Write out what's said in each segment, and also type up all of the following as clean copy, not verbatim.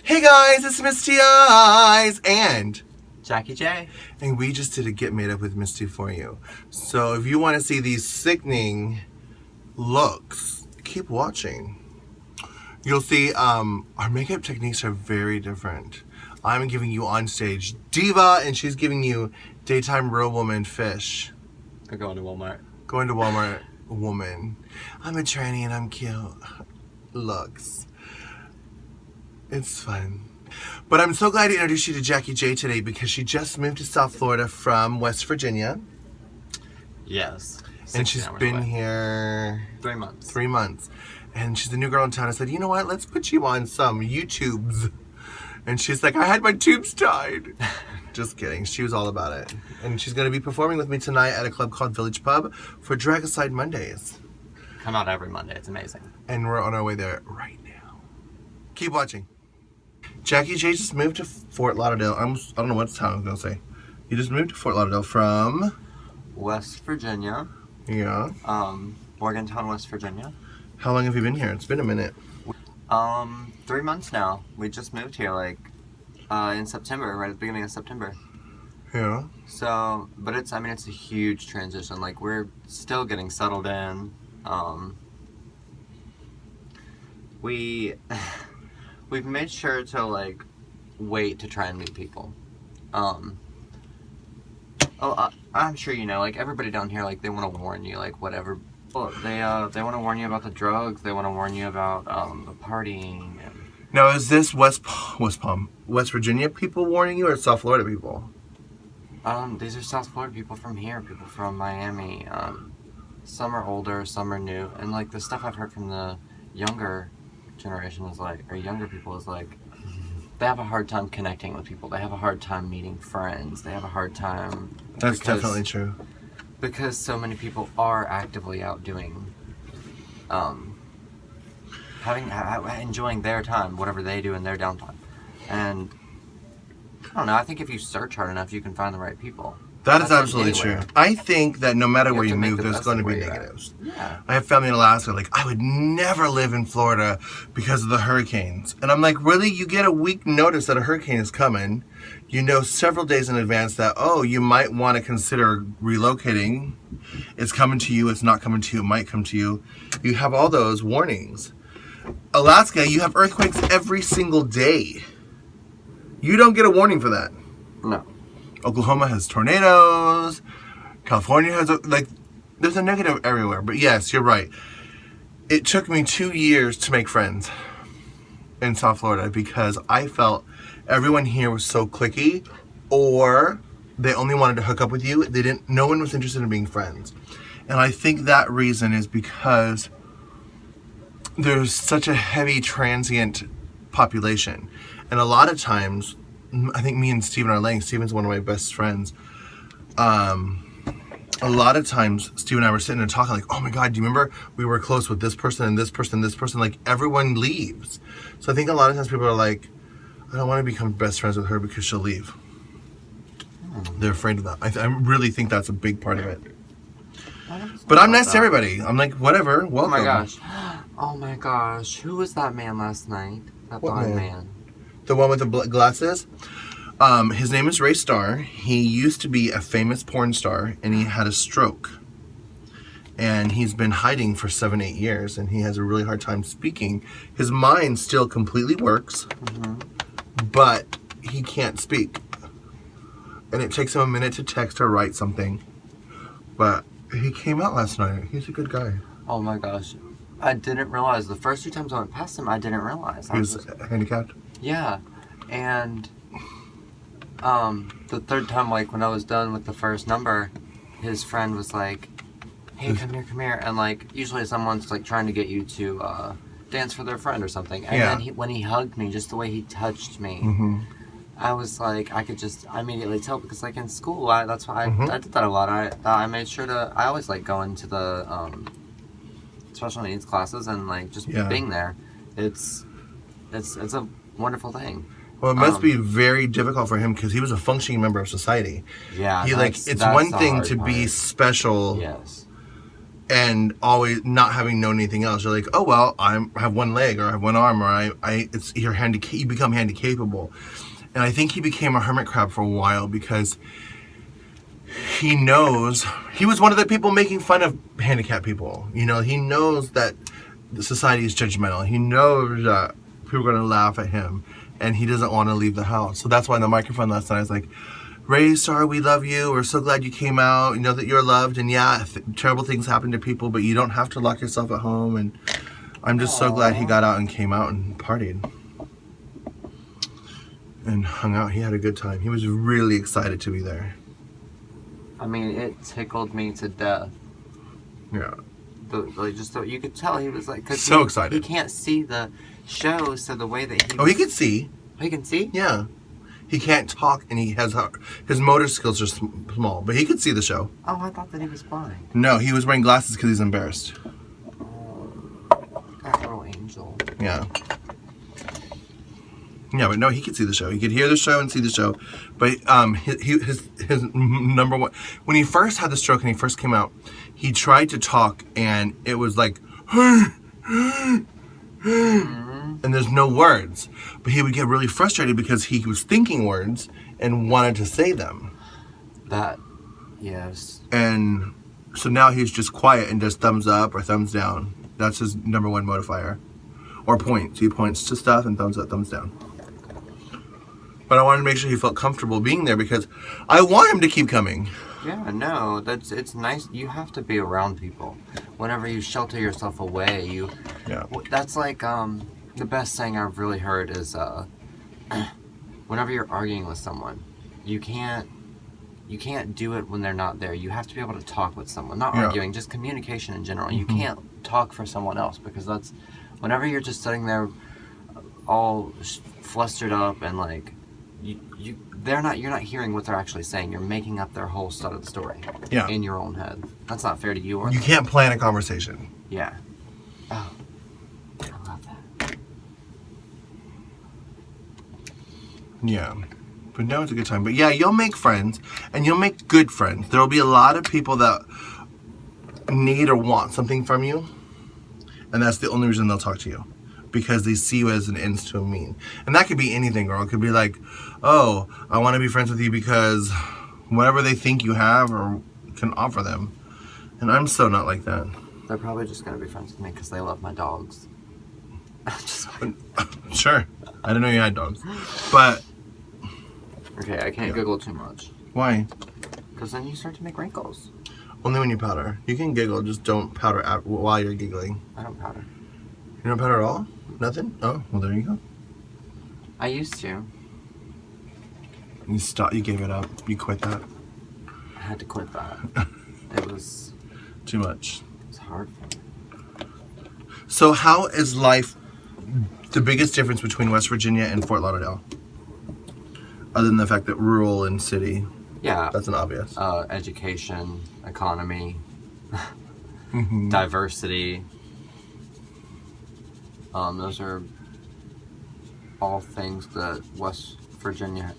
Hey guys, it's Misty Eyez and Jackie J. And we just did a Get Made Up with Misty for you. So if you want to see these sickening looks, keep watching. You'll see our makeup techniques are very different. I'm giving you on stage diva and she's giving you daytime real woman fish. I'm going to Walmart. Going to Walmart woman. I'm a tranny and I'm cute. Looks. It's fun. But I'm so glad to introduce you to Jackie J today because she just moved to South Florida from West Virginia. Yes. And she's been here 3 months. 3 months. And she's the new girl in town. I said, you know what? Let's put you on some YouTubes. And she's like, I had my tubes tied. Just kidding. She was all about it. And she's going to be performing with me tonight at a club called Village Pub for Drag Aside Mondays. Come out every Monday. It's amazing. And we're on our way there right now. Keep watching. Jackie J just moved to Fort Lauderdale. I don't know what town I was going to say. You just moved to Fort Lauderdale from? West Virginia. Yeah. Morgantown, West Virginia. How long have you been here? It's been a minute. 3 months now. We just moved here in September, right at the beginning of September. Yeah. So, but it's a huge transition. Like, we're still getting settled in. We've made sure to wait to try and meet people. I'm sure you know, everybody down here, they want to warn you, whatever. Well, they want to warn you about the drugs. They want to warn you about the partying. And Now, is this West Virginia people warning you, or South Florida people? These are South Florida people from here, people from Miami. Some are older, some are new, and the stuff I've heard from the younger generation is or younger people is they have a hard time connecting with people. They have a hard time meeting friends. They have a hard time. That's definitely true. Because so many people are actively out doing, enjoying their time, whatever they do in their downtime. And I don't know, I think if you search hard enough, you can find the right people. That is absolutely true. I think that no matter where you move, there's going to be best of where negatives. Yeah. I have family in Alaska, I would never live in Florida because of the hurricanes. And I'm like, really? You get a week notice that a hurricane is coming. You know several days in advance that, you might want to consider relocating. It's coming to you, it's not coming to you, it might come to you. You have all those warnings. Alaska, you have earthquakes every single day. You don't get a warning for that. No. Oklahoma has tornadoes. California has there's a negative everywhere. But yes, you're right. It took me 2 years to make friends in South Florida because I felt everyone here was so cliquey, or they only wanted to hook up with you. No one was interested in being friends. And I think that reason is because there's such a heavy transient population. And a lot of times, I think me and Steven are laying. Steven's one of my best friends. A lot of times, Steven and I were sitting and talking oh my God, do you remember we were close with this person and this person and this person? Everyone leaves. So I think a lot of times people are I don't want to become best friends with her because she'll leave. They're afraid of that. I really think that's a big part of it. But I'm nice to everybody. I'm whatever, welcome. Oh my gosh. Oh my gosh. Who was that man last night? That blind man. The one with the glasses? His name is Ray Starr. He used to be a famous porn star, and he had a stroke. And he's been hiding for 7-8 years, and he has a really hard time speaking. His mind still completely works, but he can't speak. And it takes him a minute to text or write something. But he came out last night. He's a good guy. Oh my gosh. I didn't realize. The first 2 times I went past him, I didn't realize. He was handicapped? Yeah. And the third time, when I was done with the first number, his friend was like, hey, come here. And usually someone's trying to get you to dance for their friend or something. And then when he hugged me, just the way he touched me, I was I could just immediately tell, because in school, that's why I did that a lot. I made sure I always go into the special needs classes and just being there. It's a wonderful thing. Well, it must be very difficult for him because he was a functioning member of society. Yeah, It's one thing to be special. Yes. and always not having known anything else. You're like, oh well, I have one leg, or I have one arm, or you become handicapable. And I think he became a hermit crab for a while because he knows he was one of the people making fun of handicapped people. You know, he knows that the society is judgmental. He knows that people are going to laugh at him, and he doesn't want to leave the house. So that's why in the microphone last night I was like, Ray Star, we love you. We're so glad you came out. You know that you're loved, and yeah, terrible things happen to people, but you don't have to lock yourself at home. And I'm just so glad he got out and came out and partied and hung out. He had a good time. He was really excited to be there. I mean, it tickled me to death. Yeah. You could tell he was like, cause so excited. He can't see the show, so the way that he. He can see. Oh, he can see? Yeah. He can't talk, and his motor skills are small, but he could see the show. Oh, I thought that he was blind. No, he was wearing glasses because he's embarrassed. Oh, that little angel. Yeah. Yeah, but no, he could see the show. He could hear the show and see the show. But his number one, when he first had the stroke and he first came out, he tried to talk, and it was like, and there's no words. But he would get really frustrated because he was thinking words and wanted to say them. Yes. And so now he's just quiet and does thumbs up or thumbs down. That's his number one modifier. Or points. He points to stuff and thumbs up, thumbs down. But I wanted to make sure he felt comfortable being there because I want him to keep coming. Yeah, no, it's nice. You have to be around people. Whenever you shelter yourself away, that's like the best thing I've really heard is whenever you're arguing with someone, you can't do it when they're not there. You have to be able to talk with someone, not arguing, just communication in general. You can't talk for someone else because that's whenever you're just sitting there all flustered up and like you're not hearing what they're actually saying. You're making up their whole side of the story in your own head. That's not fair to you or you can't plan a conversation. Yeah. Oh, I love that. Yeah. But no, it's a good time. But yeah, you'll make friends, and you'll make good friends. There will be a lot of people that need or want something from you, and that's the only reason they'll talk to you. Because they see you as an ends to a mean. And that could be anything, girl. It could be like, oh, I want to be friends with you because whatever they think you have or can offer them. And I'm so not like that. They're probably just going to be friends with me because they love my dogs. Sure. I didn't know you had dogs. But... Okay, I can't giggle too much. Why? Because then you start to make wrinkles. Only when you powder. You can giggle, just don't powder while you're giggling. I don't powder. You don't powder at all? Nothing? Oh, well there you go. I used to. You gave it up. You quit that. I had to quit that. It was... Too much. It's hard for me. So how is life the biggest difference between West Virginia and Fort Lauderdale? Other than the fact that rural and city. Yeah. That's an obvious. Education, economy, diversity. Those are all things that West Virginia,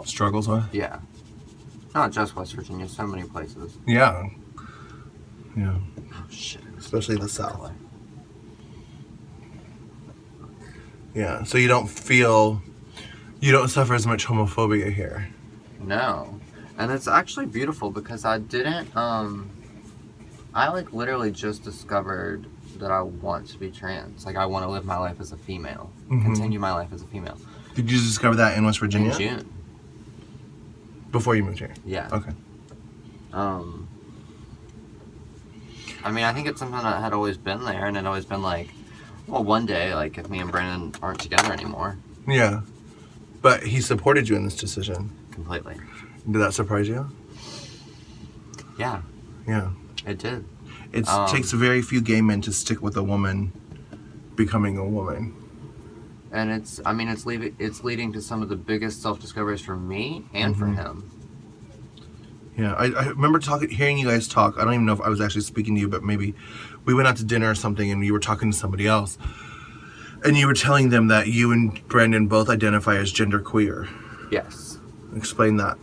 struggles with? Yeah. Not just West Virginia, so many places. Yeah. Yeah. Oh, shit. Especially the South. Yeah, so you don't suffer as much homophobia here. No. And it's actually beautiful because I didn't, I like literally just discovered that I want to be trans. Like I want to live my life as a female. Continue my life as a female. Did you discover that in West Virginia? In June. Before you moved here? Yeah. Okay. I mean, I think it's something that had always been there, and it always been like, well, one day, like, if me and Brandon aren't together anymore. Yeah. But he supported you in this decision. Completely. Did that surprise you? Yeah. Yeah. It did. It takes very few gay men to stick with a woman becoming a woman. And it's leading to some of the biggest self-discoveries for me and for him. Yeah, I remember hearing you guys talk. I don't even know if I was actually speaking to you, but maybe we went out to dinner or something and you were talking to somebody else. And you were telling them that you and Brandon both identify as genderqueer. Yes. Explain that.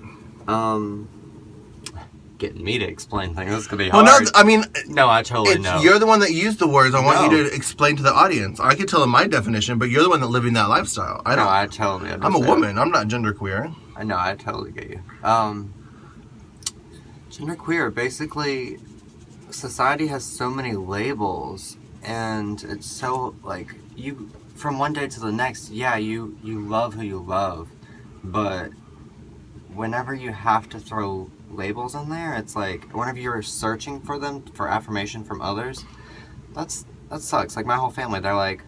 getting me to explain things. This could be Well, hard. no, I mean... No, I totally know. You're the one that used the words. I want you to explain to the audience. I could tell them my definition, but you're the one that living that lifestyle. I totally understand. I'm a woman. I'm not genderqueer. I know, I totally get you. Genderqueer, basically, society has so many labels, and it's so, like, you, from one day to the next, yeah, you love who you love, but whenever you have to throw labels in there, it's like, whenever you're searching for them, for affirmation from others, that sucks. Like, my whole family, they're like,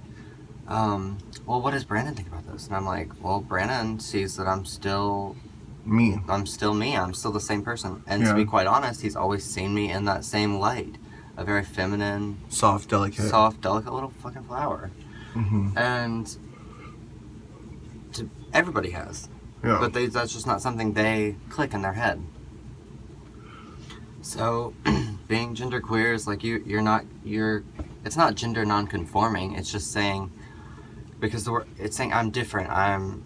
well, what does Brandon think about this? And I'm like, well, Brandon sees that I'm still me. I'm still me. I'm still the same person. And to be quite honest, he's always seen me in that same light. A very feminine... Soft, delicate little fucking flower. Mm-hmm. And everybody has. Yeah. But that's just not something they click in their head. So, being genderqueer is like it's not gender non-conforming. It's just saying... Because it's saying I'm different. I'm...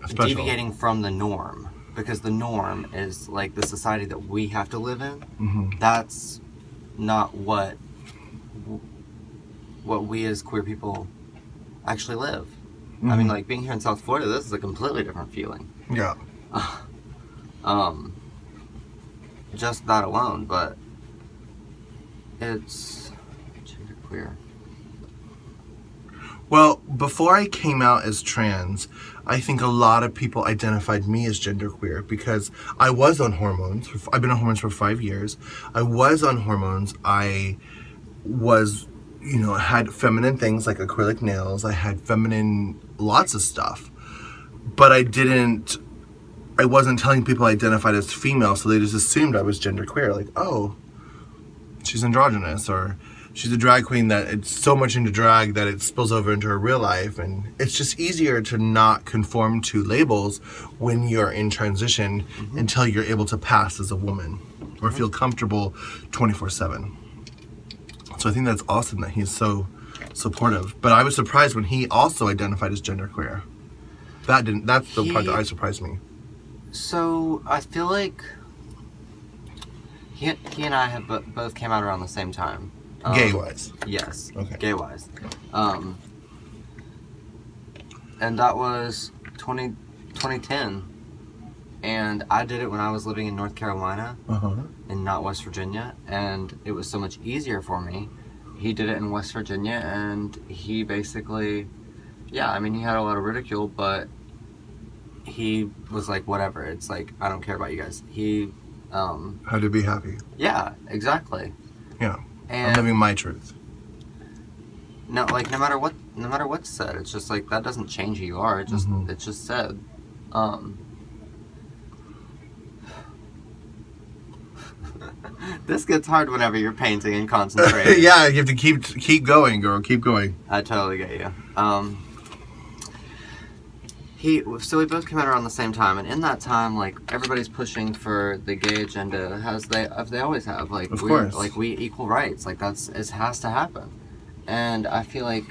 Special. Deviating from the norm, because the norm is like the society that we have to live in. Mm-hmm. That's not what we as queer people actually live. Mm-hmm. I mean, like, being here in South Florida, this is a completely different feeling. Yeah. Just that alone, but it's genderqueer. Well, before I came out as trans, I think a lot of people identified me as genderqueer because I was on hormones. I've been on hormones for 5 years. I was on hormones. I was, had feminine things like acrylic nails. I had feminine lots of stuff. But I wasn't telling people I identified as female, so they just assumed I was genderqueer. Like, oh, she's androgynous, or... she's a drag queen that it's so much into drag that it spills over into her real life. And it's just easier to not conform to labels when you're in transition until you're able to pass as a woman or feel comfortable 24/7. So I think that's awesome that he's so supportive. But I was surprised when he also identified as genderqueer. That's the part that surprised me. So I feel like he and I have both came out around the same time. Gay-wise? Yes. Okay. Gay-wise. And that was 2010. And I did it when I was living in North Carolina and not West Virginia. And it was so much easier for me. He did it in West Virginia, and he basically... yeah, I mean, he had a lot of ridicule, but he was like, whatever. It's like, I don't care about you guys. He... had to be happy. Yeah, exactly. Yeah. And I'm living my truth. No, like, no matter what's said, it's just like, that doesn't change who you are. It's just said. This gets hard whenever you're painting and concentrating. Yeah, you have to keep going, girl. Keep going. I totally get you. So we both came out around the same time, and in that time, like, everybody's pushing for the gay agenda, as they always have. Like, of course. Like, we equal rights. Like, it has to happen. And I feel like,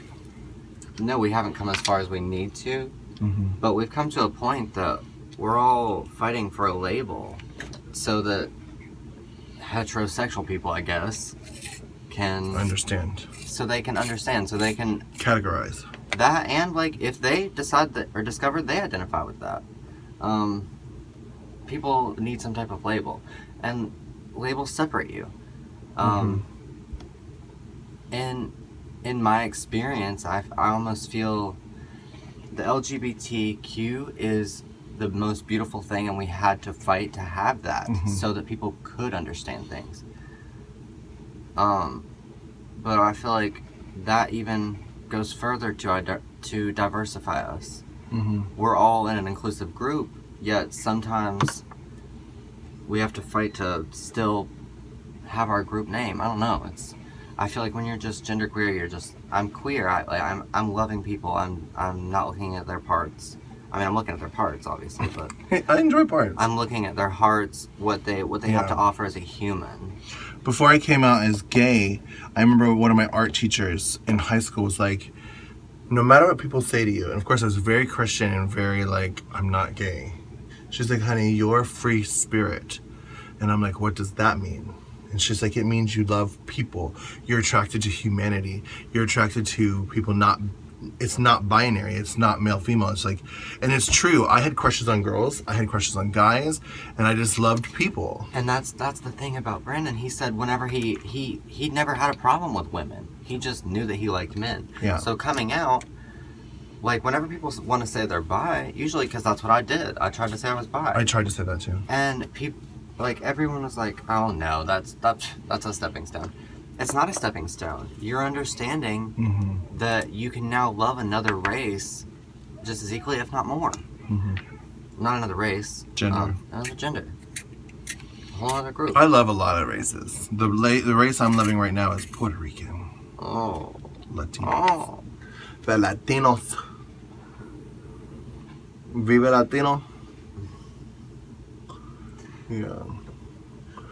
no, we haven't come as far as we need to, but we've come to a point that we're all fighting for a label so that heterosexual people, I guess, can... understand. So they can understand, so they can... categorize. That, and, like, if they decide that, or discover they identify with that, people need some type of label, and labels separate you. In my experience, I almost feel the LGBTQ is the most beautiful thing, and we had to fight to have that so that people could understand things. But I feel like that even goes further to diversify us. We're all in an inclusive group, yet sometimes we have to fight to still have our group name. I don't know. I feel like when you're just genderqueer, you're just, I'm queer. I'm loving people. I'm not looking at their parts. I mean, I'm looking at their parts, obviously, but I enjoy parts. I'm looking at their hearts, what they have to offer as a human. Before I came out as gay, I remember one of my art teachers in high school was like, no matter what people say to you, and of course I was very Christian and very like, I'm not gay. She's like, honey, you're a free spirit. And I'm like, what does that mean? And she's like, it means you love people. You're attracted to humanity. You're attracted to people it's not binary. It's not male, female. It's like, and it's true. I had crushes on girls. I had crushes on guys. And I just loved people. And that's the thing about Brandon. He said whenever he never had a problem with women. He just knew that he liked men. Yeah. So coming out, like whenever people want to say they're bi, usually because that's what I did. I tried to say I was bi. I tried to say that too. And people, like everyone was like, "Oh no, that's a stepping stone." It's not a stepping stone. You're understanding that you can now love another race just as equally, if not more. Not another race. Gender. Another gender. A whole other group. I love a lot of races. The race I'm living right now is Puerto Rican. Oh. Latinos. Oh. The Latinos. Vive Latino. Yeah.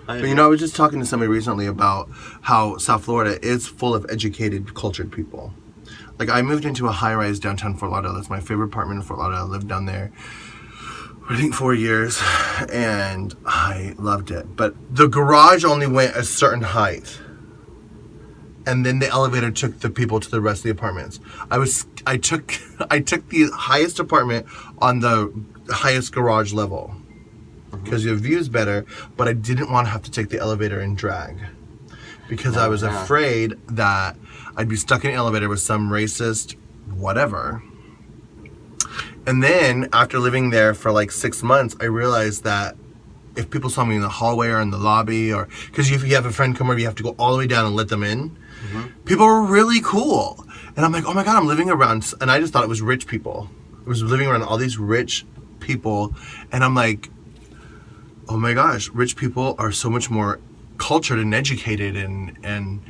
But I was just talking to somebody recently about how South Florida is full of educated, cultured people. Like, I moved into a high-rise downtown Fort Lauderdale. That's my favorite apartment in Fort Lauderdale. I lived down there for, I think, 4 years, and I loved it. But the garage only went a certain height, and then the elevator took the people to the rest of the apartments. I took the highest apartment on the highest garage level, because your view's better, but I didn't want to have to take the elevator and drag, because I was afraid that I'd be stuck in an elevator with some racist whatever. And then after living there for like 6 months, I realized that if people saw me in the hallway or in the lobby, or because if you have a friend come over, you have to go all the way down and let them in. People were really cool, and I'm like, oh my god, I'm living around, and I just thought it was rich people. I was living around all these rich people, and I'm like, oh my gosh, rich people are so much more cultured and educated, and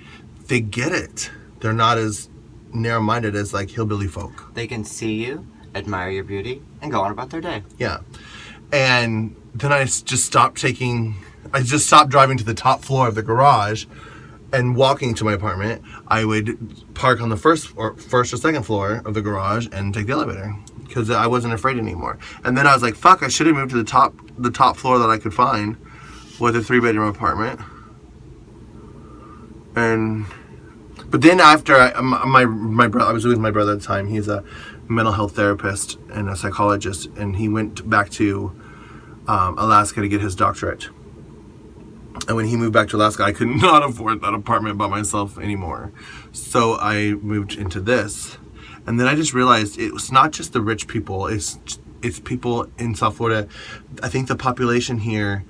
they get it. They're not as narrow-minded as like hillbilly folk. They can see you, admire your beauty, and go on about their day. Yeah. And then I just stopped driving to the top floor of the garage and walking to my apartment. I would park on the first or second floor of the garage and take the elevator, because I wasn't afraid anymore. And then I was like, fuck, I should have moved to the top floor that I could find with a 3-bedroom apartment. But then after my brother, I was with my brother at the time. He's a mental health therapist and a psychologist, and he went back to Alaska to get his doctorate. And when he moved back to Alaska, I could not afford that apartment by myself anymore. So I moved into this. And then I just realized it was not just the rich people. It's people in South Florida. I think the population here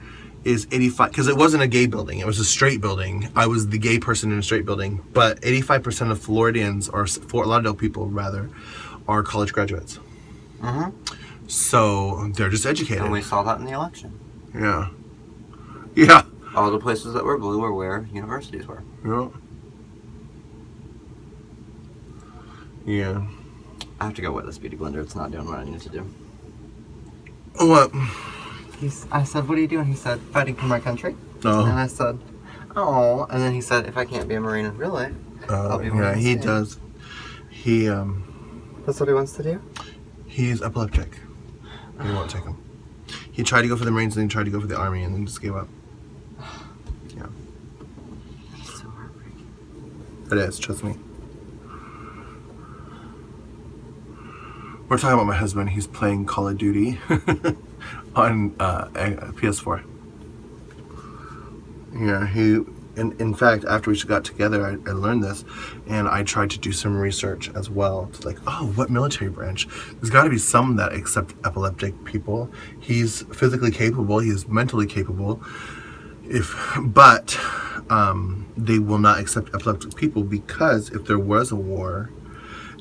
is 85, because it wasn't a gay building. It was a straight building. I was the gay person in a straight building. But 85% of Floridians, or Fort Lauderdale people rather, are college graduates. So they're just educated. And we saw that in the election. Yeah. Yeah. All the places that were blue were where universities were. Yeah. Yeah. I have to go with this beauty blender. It's not doing what I need to do. What? I said, what are you doing? He said, fighting for my country. Oh. And I said, oh. And then he said, if I can't be a Marine, really? I'll be yeah, he does. He, That's what he wants to do? He's epileptic. He won't take him. He tried to go for the Marines, and then he tried to go for the Army, and then just gave up. Yeah. It's so heartbreaking. It is, trust me. We're talking about my husband. He's playing Call of Duty on PS4. Yeah, in fact, after we got together, I learned this, and I tried to do some research as well. It's like, oh, what military branch? There's got to be some that accept epileptic people. He's physically capable. He is mentally capable. But they will not accept epileptic people, because if there was a war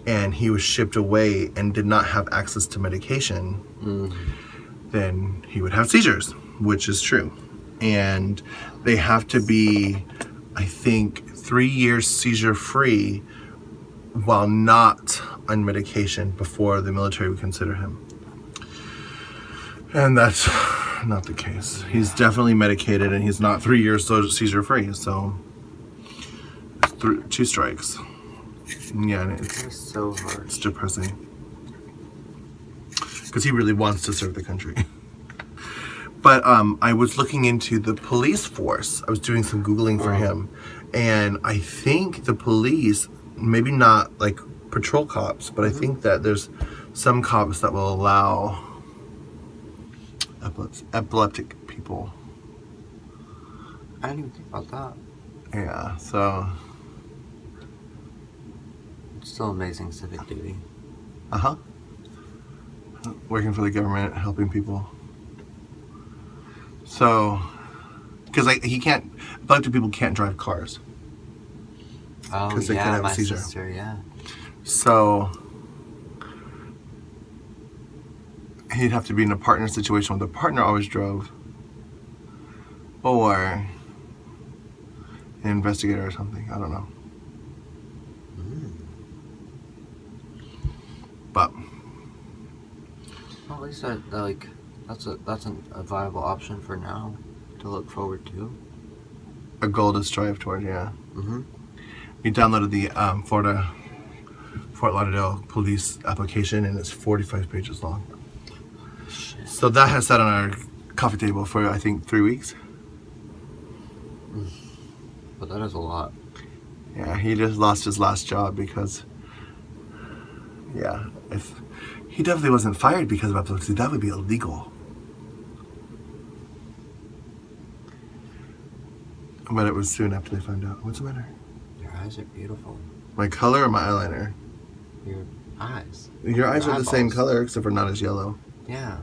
and he was shipped away and did not have access to medication, then he would have seizures, which is true. And they have to be, I think, 3 years seizure-free while not on medication before the military would consider him. And that's not the case. He's definitely medicated, and he's not 3 years seizure-free, so 2 strikes. Yeah, and It's so hard. it's depressing. Because he really wants to serve the country. But I was looking into the police force. I was doing some Googling for him. And I think the police, maybe not like patrol cops, but I think that there's some cops that will allow epileptic people. I didn't even think about that. Yeah, so... It's still amazing civic duty. Uh-huh. Working for the government, helping people. So... Because epileptic people can't drive cars. Oh, Because they can't have my a seizure. sister, yeah. So... he'd have to be in a partner situation where the partner always drove. Or... an investigator or something. I don't know. But... well, at least that's a viable option for now to look forward to. a goal to strive toward, yeah. Mm-hmm. We downloaded the Fort Lauderdale police application, and it's 45 pages long. Shit. So that has sat on our coffee table for, I think, 3 weeks. But that is a lot. Yeah, he just lost his last job because, yeah, if he definitely wasn't fired because of epilepsy, that would be illegal. But it was soon after they found out. What's the matter? Your eyes are beautiful. My color or my eyeliner? Your eyes. Your eyes are the same eyeballs. color, except for not as yellow. Yeah.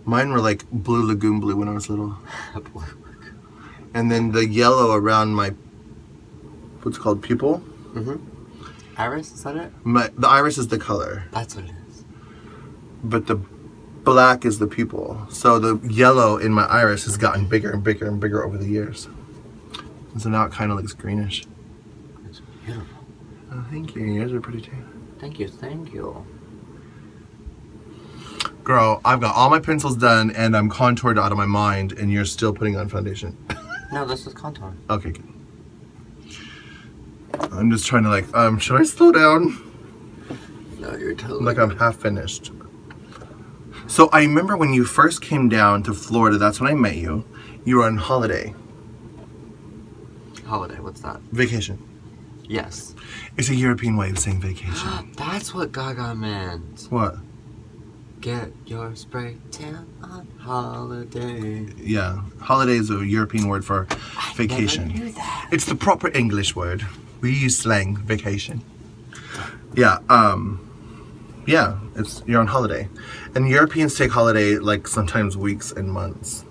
Mine were like blue lagoon blue when I was little. Blue. And then the yellow around my, what's it called, pupil? Mm-hmm. Iris, is that it? The iris is the color, That's what it is. but the black is the pupil. So the yellow in my iris has gotten bigger and bigger and bigger over the years. And so now it kind of looks greenish. It's beautiful. Oh, thank you. Yours are pretty too. Thank you, thank you. Girl, I've got all my pencils done and I'm contoured out of my mind, and you're still putting on foundation. No, this is contour. Okay, good. I'm just trying to should I slow down? No, you're totally Like I'm half finished. So I remember when you first came down to Florida, that's when I met you. You were on holiday. Holiday, what's that? Vacation. Yes. It's a European way of saying vacation. That's what Gaga meant. What? Get your spray tan on holiday. Yeah. Holiday is a European word for vacation. I never knew that. It's the proper English word. We use slang, vacation. Yeah, yeah, you're on holiday. And Europeans take holiday like sometimes weeks and months.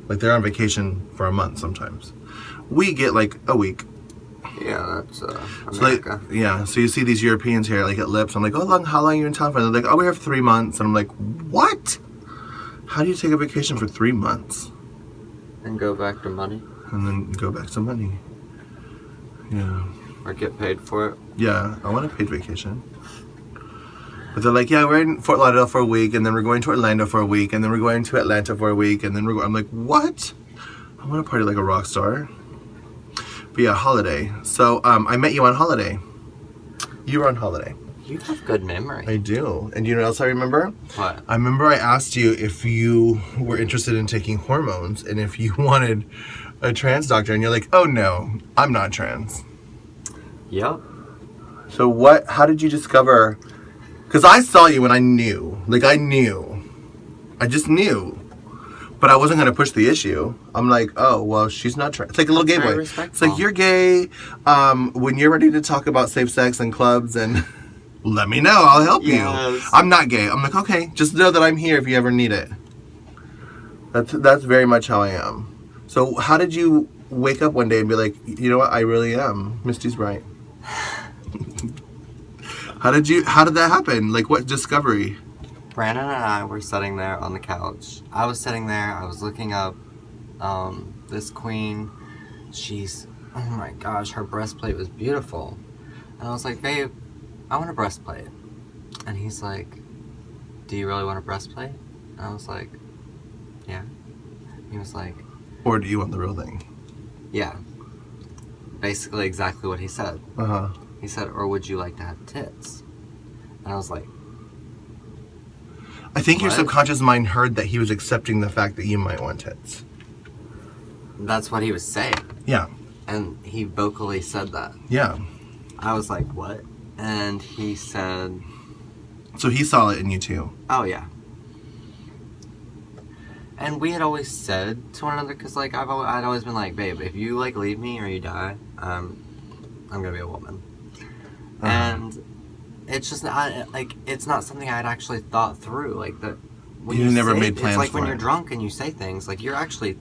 Like they're on vacation for a month sometimes. We get like a week. Yeah, that's So America. so you see these Europeans here like at Lips. I'm like, how long are you in town for? And they're like, oh, we're here for 3 months. And I'm like, what? How do you take a vacation for 3 months? And go back to money. And then go back to money. Yeah. Or get paid for it. Yeah, I want a paid vacation. But they're like, yeah, we're in Fort Lauderdale for a week, and then we're going to Orlando for a week, and then we're going to Atlanta for a week, and then I'm like, what? I want to party like a rock star. But yeah, holiday. So I met you on holiday. You were on holiday. You have good memory. I do. And you know what else I remember? What? I remember I asked you if you were interested in taking hormones and if you wanted a trans doctor, and you're like, oh no, I'm not trans. Yep. So how did you discover? Because I saw you and I knew. I just knew. But I wasn't going to push the issue. I'm like, oh, well, she's not trans. It's like a little gay boy. It's like, you're gay. When you're ready to talk about safe sex and clubs, and let me know. I'll help you. I'm not gay. I'm like, okay, just know that I'm here if you ever need it. That's very much how I am. So how did you wake up one day and be like, you know what, I really am. Misty's right. How did that happen? Like, what discovery? Brandon and I were sitting there on the couch. I was sitting there, I was looking up this queen. She's, oh my gosh, her breastplate was beautiful. And I was like, babe, I want a breastplate. And he's like, do you really want a breastplate? And I was like, yeah. He was like, or do you want the real thing? yeah. Basically exactly what he said. Uh-huh. He said, or would you like to have tits? And I was like, I think your What? subconscious mind heard that he was accepting the fact that you might want tits. That's what he was saying. Yeah. And he vocally said that. Yeah. I was like, what? And he said... So he saw it in you too. Oh, yeah. And we had always said to one another, because, like, I'd always been like, babe, if you, like, leave me or you die, I'm gonna be a woman. Uh-huh. And it's just not, it's not something I'd actually thought through. Like, that when You never say made plans it's like for when it. you're drunk and you say things, like, you're actually,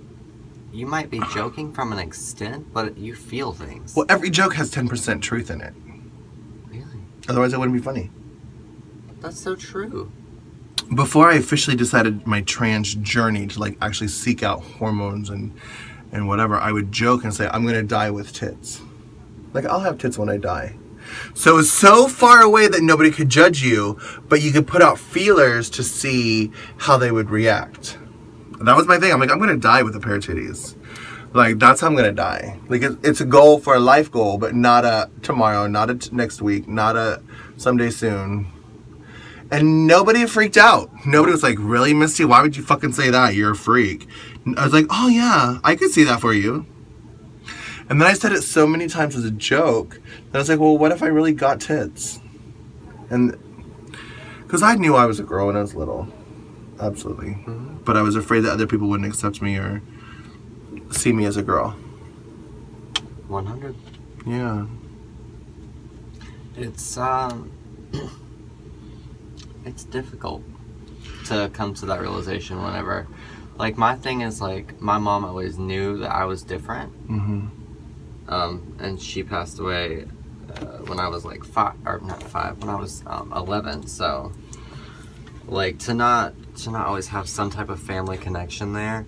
you might be joking from an extent, but you feel things. Well, every joke has 10% truth in it. Really? Otherwise, it wouldn't be funny. That's so true. Before I officially decided my trans journey to, like, actually seek out hormones and whatever, I would joke and say, I'm going to die with tits. Like, I'll have tits when I die. So it's so far away that nobody could judge you, but you could put out feelers to see how they would react. That was my thing. I'm like, I'm going to die with a pair of titties. Like, that's how I'm going to die. Like, it's a goal for a life goal, but not a tomorrow, not a next week, not a someday soon. And nobody freaked out. Nobody was like, really, Misty? Why would you fucking say that? You're a freak. I was like, oh, yeah, I could see that for you. And then I said it so many times as a joke that I was like, well, what if I really got tits? And because I knew I was a girl when I was little. Absolutely. Mm-hmm. But I was afraid that other people wouldn't accept me or see me as a girl. 100. Yeah. It's it's difficult to come to that realization whenever, like, my thing is, like, my mom always knew that I was different. Mm-hmm. And she passed away when I was like 5, or not 5, when I was 11. So, like, to not always have some type of family connection there.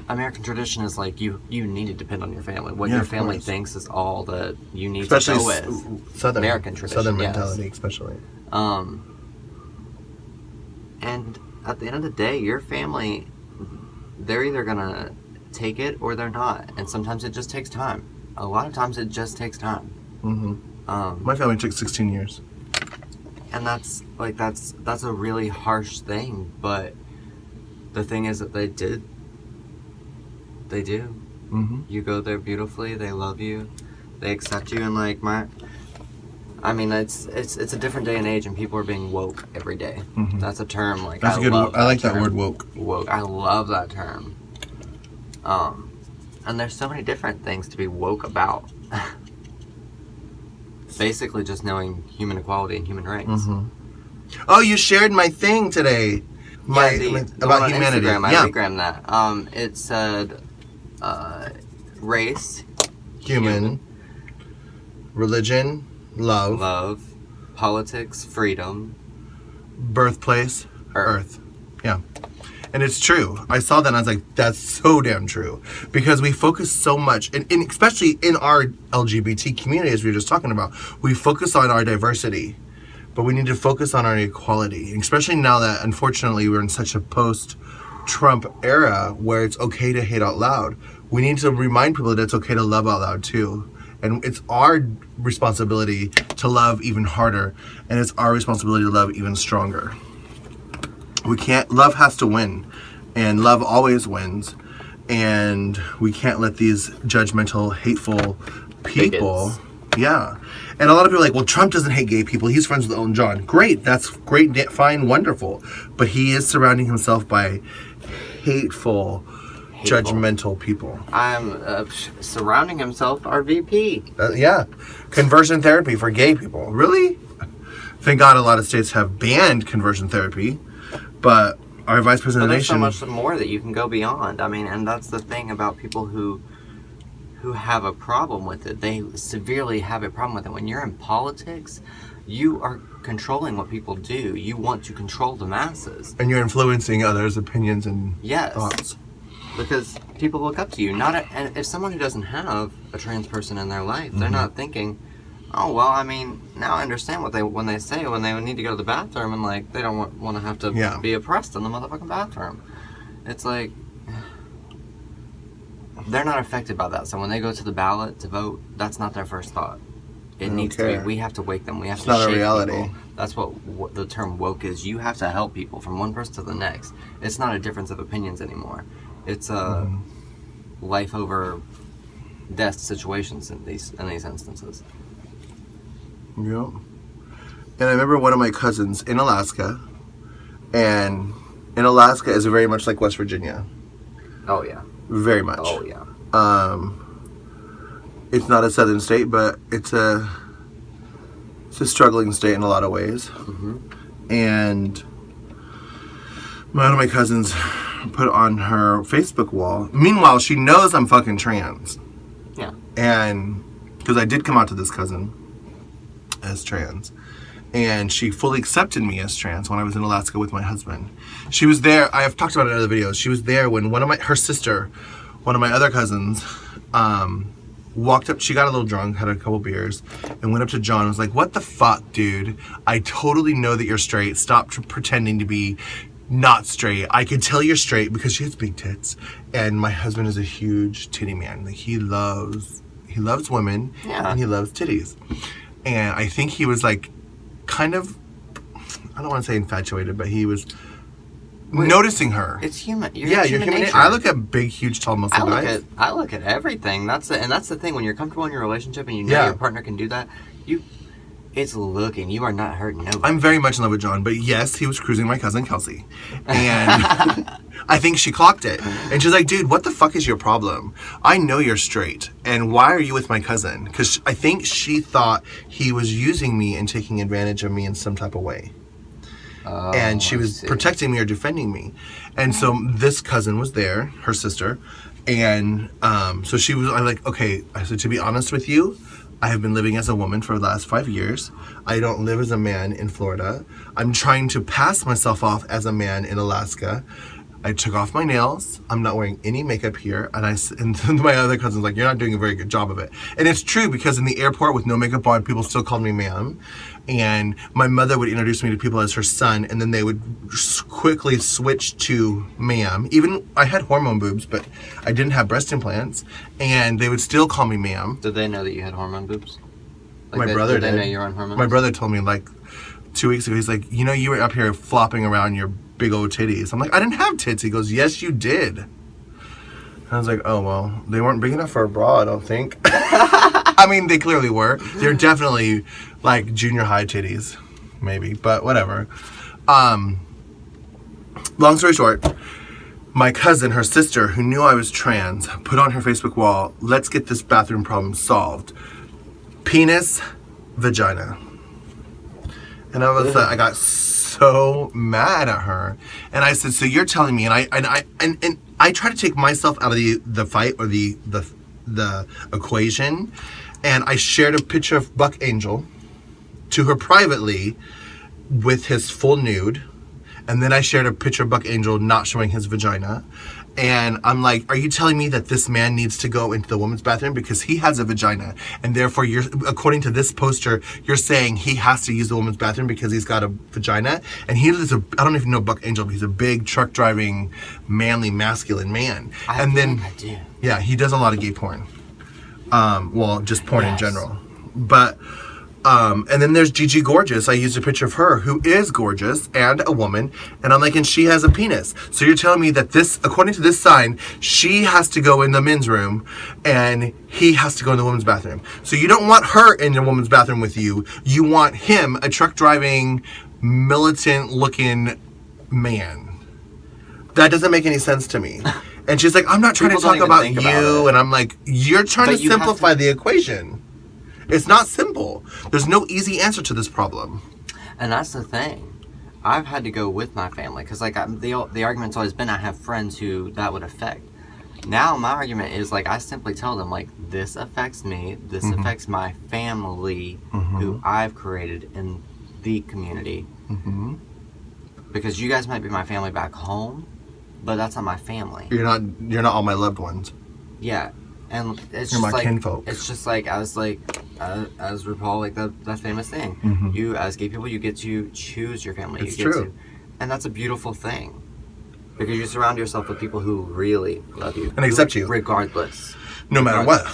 American tradition is like you need to depend on your family. What your family thinks is all that you need to go with. Southern American tradition, Southern mentality, especially. And at the end of the day, your family, they're either gonna take it or they're not. And sometimes it just takes time. A lot of times it just takes time. Mm-hmm. My family took 16 years. And that's a really harsh thing, but the thing is that they do. Mm-hmm. You go there beautifully, they love you, they accept you, and like it's a different day and age, and people are being woke every day. Mm-hmm. That's a term. Like, that's a good. I like that word, woke. Woke. I love that term. And there's so many different things to be woke about. Basically, just knowing human equality and human rights. Mm-hmm. Oh, you shared my thing today. About humanity. Instagram, I Instagrammed that. It said, race, human, religion, love, politics, freedom, birthplace, Earth. Yeah. And it's true. I saw that and I was like, that's so damn true. Because we focus so much, and especially in our LGBT community, as we were just talking about, we focus on our diversity, but we need to focus on our equality. And especially now that, unfortunately, we're in such a post-Trump era where it's okay to hate out loud. We need to remind people that it's okay to love out loud too. And it's our responsibility to love even harder, and it's our responsibility to love even stronger. Love has to win, and love always wins, and we can't let these judgmental, hateful people, yeah. And a lot of people are like, well, Trump doesn't hate gay people, he's friends with Elton John. Great, that's great, fine, wonderful. But he is surrounding himself by hateful, judgmental people. I'm surrounding himself, our VP. Yeah, conversion therapy for gay people. Really? Thank God a lot of states have banned conversion therapy. But our vice president of the nation... There's so much more that you can go beyond. I mean, and that's the thing about people who have a problem with it. They severely have a problem with it. When you're in politics, you are controlling what people do. You want to control the masses. And you're influencing others' opinions and thoughts. Because people look up to you. And if someone who doesn't have a trans person in their life, they're not thinking... Oh, well, I mean, now I understand when they say when they need to go to the bathroom and, like, they don't want to have to be oppressed in the motherfucking bathroom. It's like, they're not affected by that. So when they go to the ballot to vote, that's not their first thought. It needs to be. We have to wake them. We have to not shake a reality. people. That's what the term woke is. You have to help people from one person to the next. It's not a difference of opinions anymore. It's a life over death situations in these instances. Yep. And I remember one of my cousins in Alaska, and in Alaska is very much like West Virginia. Oh yeah. Very much. Oh yeah. It's not a southern state, but it's a struggling state in a lot of ways. Mm-hmm. And one of my cousins put on her Facebook wall. Meanwhile, she knows I'm fucking trans. Yeah. And because I did come out to this cousin as trans, and she fully accepted me as trans when I was in Alaska with my husband. She was there. I have talked about it in other videos. She was there when her sister, one of my other cousins, walked up. She got a little drunk, had a couple beers, and went up to John and was like, "What the fuck, dude? I totally know that you're straight. Stop pretending to be not straight. I can tell you're straight," because she has big tits. And my husband is a huge titty man. Like, he loves women, and he loves titties. And I think he was like, kind of, I don't want to say infatuated, but he was noticing her. It's human. You're human nature. I look at big, huge, tall, muscle guys. I look at everything. That's the thing. When you're comfortable in your relationship and you know your partner can do that, it's looking. You are not hurting nobody. I'm very much in love with John, but yes, he was cruising my cousin Kelsey, and I think she clocked it. And she's like, "Dude, what the fuck is your problem? I know you're straight, and why are you with my cousin?" Because I think she thought he was using me and taking advantage of me in some type of way. And she was protecting me or defending me. And so this cousin was there, her sister, and so she was, okay, I said, to be honest with you, I have been living as a woman for the last 5 years. I don't live as a man in Florida. I'm trying to pass myself off as a man in Alaska. I took off my nails. I'm not wearing any makeup here. And my other cousin's like, "You're not doing a very good job of it." And it's true, because in the airport with no makeup on, people still called me ma'am. And my mother would introduce me to people as her son, and then they would quickly switch to ma'am. Even I had hormone boobs, but I didn't have breast implants, and they would still call me ma'am. Did they know that you had hormone boobs? My brother did. Did they know you were on hormones? My brother told me 2 weeks ago, he's like, "You were up here flopping around your big old titties." I'm like, "I didn't have tits." He goes, "Yes, you did." I was like, "Oh, well, they weren't big enough for a bra, I don't think." I mean, they clearly were. They're definitely like junior high titties, maybe, but whatever. Long story short, my cousin, her sister, who knew I was trans, put on her Facebook wall, "Let's get this bathroom problem solved. Penis, vagina." And I got so mad at her, and I said, "So you're telling me?" And I try to take myself out of the fight or the equation, and I shared a picture of Buck Angel to her privately with his full nude, and then I shared a picture of Buck Angel not showing his vagina. And I'm like, "Are you telling me that this man needs to go into the woman's bathroom because he has a vagina, and therefore according to this poster, you're saying he has to use the woman's bathroom because he's got a vagina?" And he is I don't even know Buck Angel, but he's a big truck driving, manly, masculine man. I do. Yeah, he does a lot of gay porn. Well, just porn in general. But and then there's Gigi Gorgeous. I used a picture of her, who is gorgeous and a woman, and I'm like, and she has a penis. So you're telling me that according to this sign, she has to go in the men's room and he has to go in the women's bathroom. So you don't want her in the woman's bathroom with you. You want him, a truck driving, militant looking man. That doesn't make any sense to me. And she's like, "I'm not trying to talk about you." And I'm like, "You're trying to simplify the equation. It's not simple. There's no easy answer to this problem." And that's the thing. I've had to go with my family because, the argument's always been I have friends who that would affect. Now my argument is, I simply tell them, this affects me. This affects my family, who I've created in the community. Because you guys might be my family back home, but that's not my family. You're not all my loved ones. Yeah. And it's You're just my kinfolk. It's just as RuPaul, that famous thing. You, as gay people, you get to choose your family. It's true. And that's a beautiful thing. Because you surround yourself with people who really love you. And accept you. Regardless. No matter what.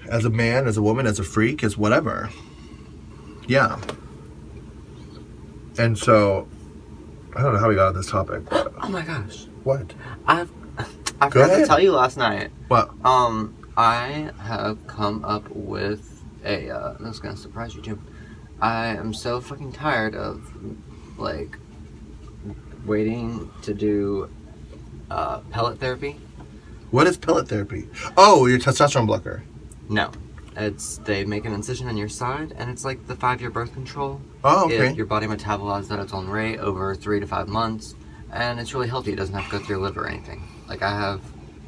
as a man, as a woman, as a freak, as whatever. Yeah. And so, I don't know how we got on this topic. But Oh my gosh. what? I forgot to tell you last night. What? I have come up with this is gonna surprise you too. I am so fucking tired of, like, waiting to do pellet therapy. What is pellet therapy? Oh, your testosterone blocker. No. They make an incision in your side, and it's like the 5-year birth control. Oh, okay. Your body metabolizes at its own rate over 3 to 5 months, and it's really healthy. It doesn't have to go through your liver or anything. Like,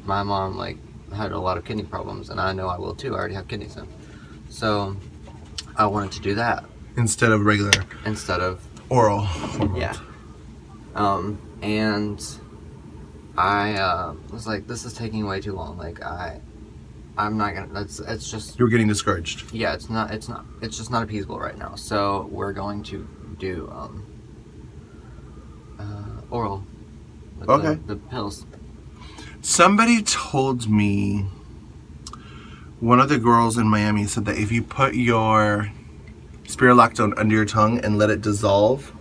my mom, like, had a lot of kidney problems, and I know I will too. I already have kidney stones. So, I wanted to do that. Instead of regular. Instead of oral hormones. Yeah. And I was like, this is taking way too long. Like, I'm not gonna. It's just. You're getting discouraged. Yeah, it's just not appeasable right now. So we're going to do oral. With Okay. The pills. Somebody told me, one of the girls in Miami said that if you put your spironolactone under your tongue and let it dissolve,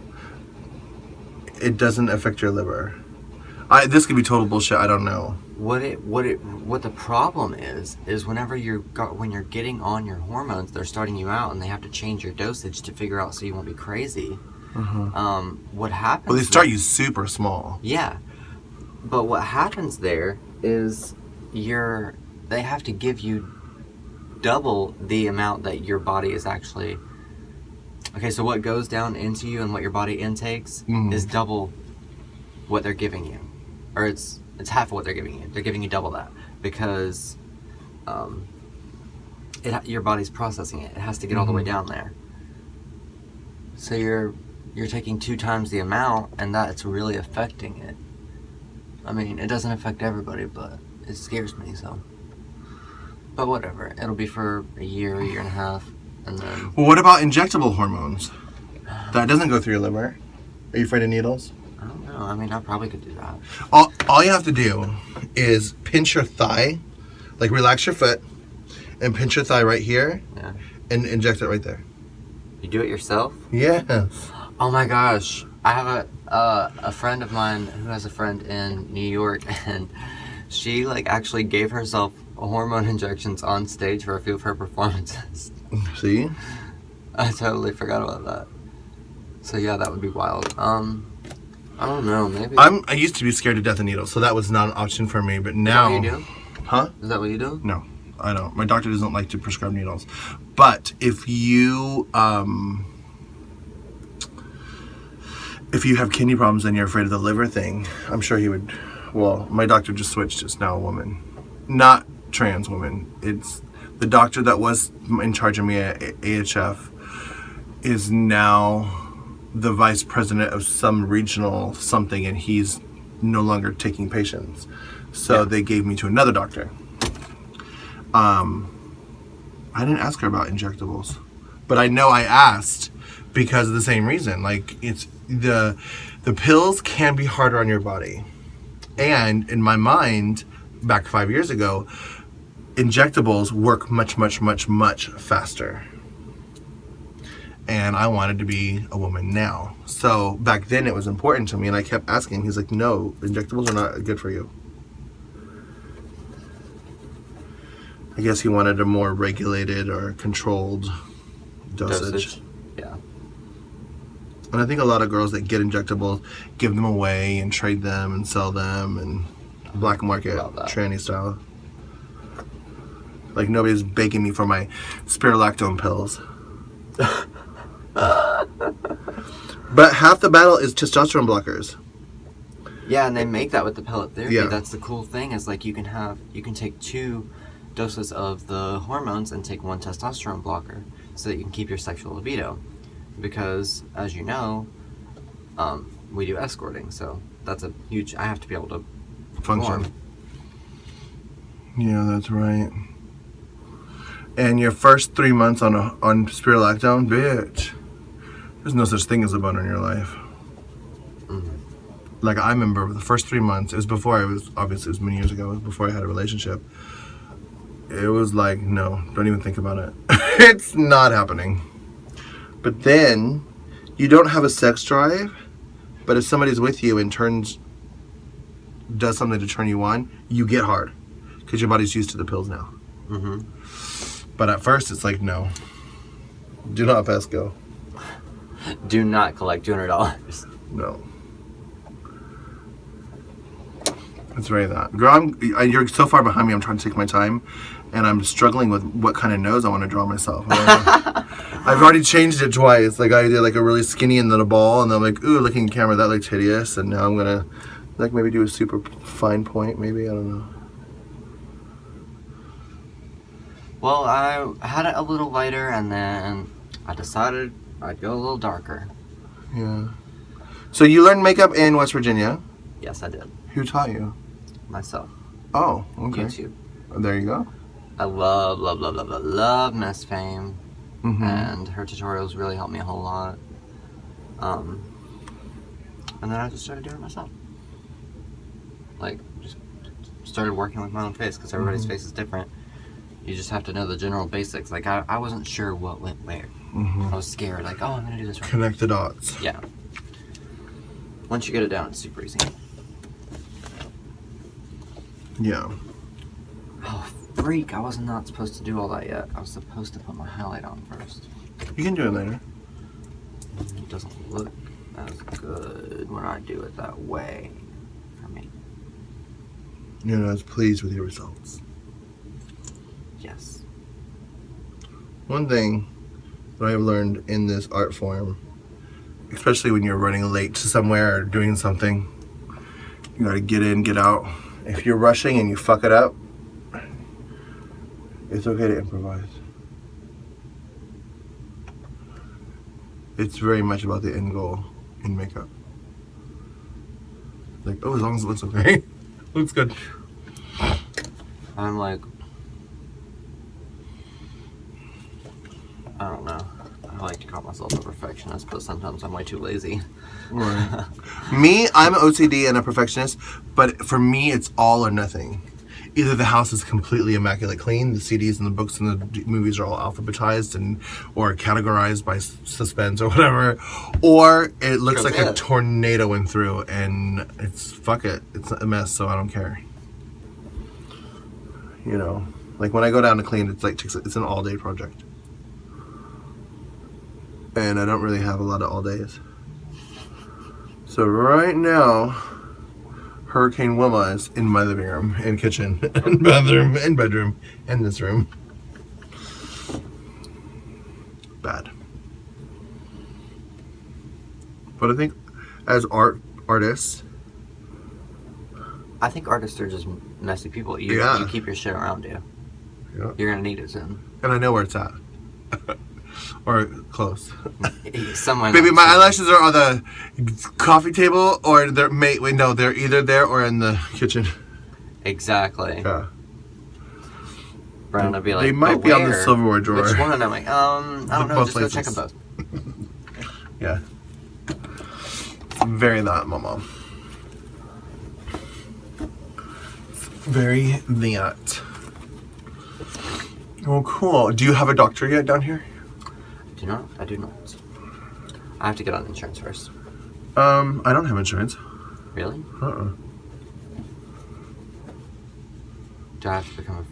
it doesn't affect your liver. This could be total bullshit. I don't know. What the problem is when you're getting on your hormones, they're starting you out and they have to change your dosage to figure out so you won't be crazy. What happens? Well, they start you super small. Yeah, but what happens there is they have to give you double the amount that your body is actually. Okay, so what goes down into you and what your body intakes is double what they're giving you, or it's half of what they're giving you. They're giving you double that because your body's processing it. It has to get all the way down there. So you're taking 2 times the amount, and that's really affecting it. I mean, it doesn't affect everybody, but it scares me. So, but whatever. It'll be for a year and a half, and then. Well, what about injectable hormones? That doesn't go through your liver. Are you afraid of needles? I don't know. I mean, I probably could do that. All you have to do is pinch your thigh, like relax your foot, and pinch your thigh right here, and inject it right there. You do it yourself? Yeah. Oh my gosh. I have a friend of mine who has a friend in New York, and she like actually gave herself hormone injections on stage for a few of her performances. See? I totally forgot about that. So yeah, that would be wild. I don't know, maybe. I used to be scared to death of needles, so that was not an option for me, but now... Is that what you do? Huh? Is that what you do? No, I don't. My doctor doesn't like to prescribe needles. But if you have kidney problems and you're afraid of the liver thing, I'm sure he would... Well, my doctor just switched. It's now a woman. Not trans woman. It's the doctor that was in charge of me at AHF is now the vice president of some regional something, and he's no longer taking patients. So they gave me to another doctor. I didn't ask her about injectables, but I know I asked because of the same reason. Like, it's the pills can be harder on your body. And in my mind, back 5 years ago, injectables work much, much, much, much faster. And I wanted to be a woman now. So back then it was important to me, and I kept asking. He's like, no, injectables are not good for you. I guess he wanted a more regulated or controlled dosage. Yeah. And I think a lot of girls that get injectables give them away and trade them and sell them and black market tranny style. Like, nobody's begging me for my spironolactone pills. But half the battle is testosterone blockers. Yeah, and they make that with the pellet therapy. Yeah. That's the cool thing, is like you can take 2 doses of the hormones and take 1 testosterone blocker so that you can keep your sexual libido. Because, as you know, we do escorting, so that's a huge... I have to be able to function. perform. Yeah, that's right. And your first 3 months on spironolactone, bitch, there's no such thing as a boner in your life. Like, I remember the first 3 months, it was before I was, obviously it was many years ago, it was before I had a relationship. it was like, no, don't even think about it. It's not happening. But then, you don't have a sex drive, but if somebody's with you and does something to turn you on, you get hard. Because your body's used to the pills now. Mm-hmm. But at first, it's like, no. Do not pass go. Do not collect $200. No. It's very that. Girl, you're so far behind me, I'm trying to take my time. And I'm struggling with what kind of nose I want to draw myself. I've already changed it twice. Like, I did like a really skinny and then a ball. And then I'm like, ooh, looking in camera, that looks hideous. And now I'm going to like maybe do a super fine point, maybe. I don't know. Well, I had it a little lighter, and then I decided I'd go a little darker. Yeah. So you learned makeup in West Virginia? Yes, I did. Who taught you? Myself. Oh, okay. YouTube. There you go. I love Miss Fame, and her tutorials really helped me a whole lot. And then I just started doing it myself. Like, just started working with my own face, because everybody's face is different. You just have to know the general basics. Like, I wasn't sure what went where. I was scared, like, oh, I'm gonna do this right. Connect the dots. Yeah. Once you get it down, it's super easy. Yeah. Oh, freak. I was not supposed to do all that yet. I was supposed to put my highlight on first. You can do it later. It doesn't look as good when I do it that way for me. You're not as pleased with your results. Yes. One thing that I've learned in this art form, especially when you're running late to somewhere or doing something, you gotta get in, get out. If you're rushing and you fuck it up, it's okay to improvise. It's very much about the end goal in makeup. Like, oh, as long as it looks okay. Looks good. I'm like, I don't know. I like to call myself a perfectionist, but sometimes I'm way too lazy. Right. Me, I'm an OCD and a perfectionist, but for me, it's all or nothing. Either the house is completely immaculate clean, the CDs and the books and the movies are all alphabetized or categorized by suspense or whatever, or it looks like a tornado went through and fuck it, it's a mess, so I don't care. You know, like when I go down to clean, it's an all-day project. And I don't really have a lot of all days. So right now, Hurricane Wilma is in my living room, and kitchen, and bathroom, and bedroom, and this room. Bad. But I think as artists, I think artists are just messy people. You keep your shit around you. Yeah. You're gonna need it soon. And I know where it's at. Or close. Somewhere. Baby, my eyelashes are on the coffee table, or they're either there or in the kitchen. Exactly. Yeah. Brandon would be like, they might be on the silverware drawer. Which one? And I'm like, I don't know, both just go check places. them both. Yeah. It's very that, mama. It's very that. Oh, cool. Do you have a doctor yet down here? I do not. I have to get on insurance first. I don't have insurance. Really? Do I have to become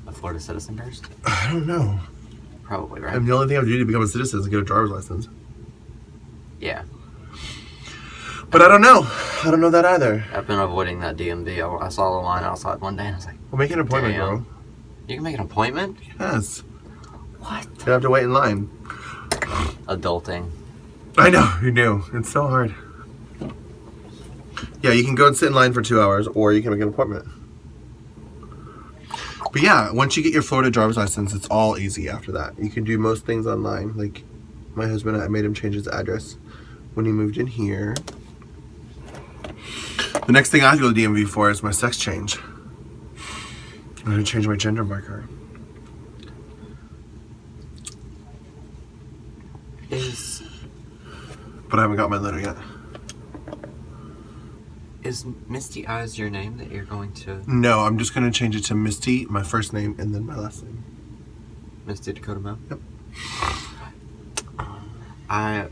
a Florida citizen first? I don't know. Probably, right? And the only thing I have to do to become a citizen is get a driver's license. Yeah. But I don't know. I don't know that either. I've been avoiding that DMV. I saw the line outside one day and I was like, Well, make an appointment, girl. You can make an appointment? Yes. What? You don't have to wait in line. Adulting. I know, you do. It's so hard. Yeah, you can go and sit in line for 2 hours, or you can make an appointment. But yeah, once you get your Florida driver's license, it's all easy after that. You can do most things online. Like, my husband, I made him change his address when he moved in here. The next thing I have to go to the DMV for is my sex change. I'm going to change my gender marker. Is But I haven't got my letter yet. Is Misty Eyez your name that you're going to... No, I'm just going to change it to Misty, my first name, and then my last name. Misty Dakota Mel? Yep. I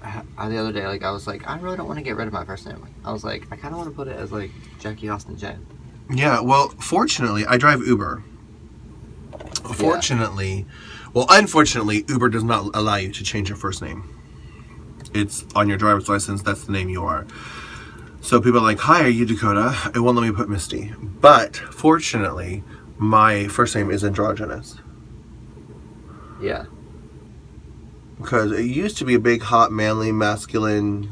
the other day, like, I was like, I really don't want to get rid of my first name. I was like, I kind of want to put it as, like, Jackie Austin J. Yeah, well, fortunately, I drive Uber. Unfortunately, Uber does not allow you to change your first name. It's on your driver's license, that's the name you are. So people are like, hi, are you Dakota? It won't let me put Misty. But, fortunately, my first name is androgynous. Yeah. Because it used to be a big, hot, manly, masculine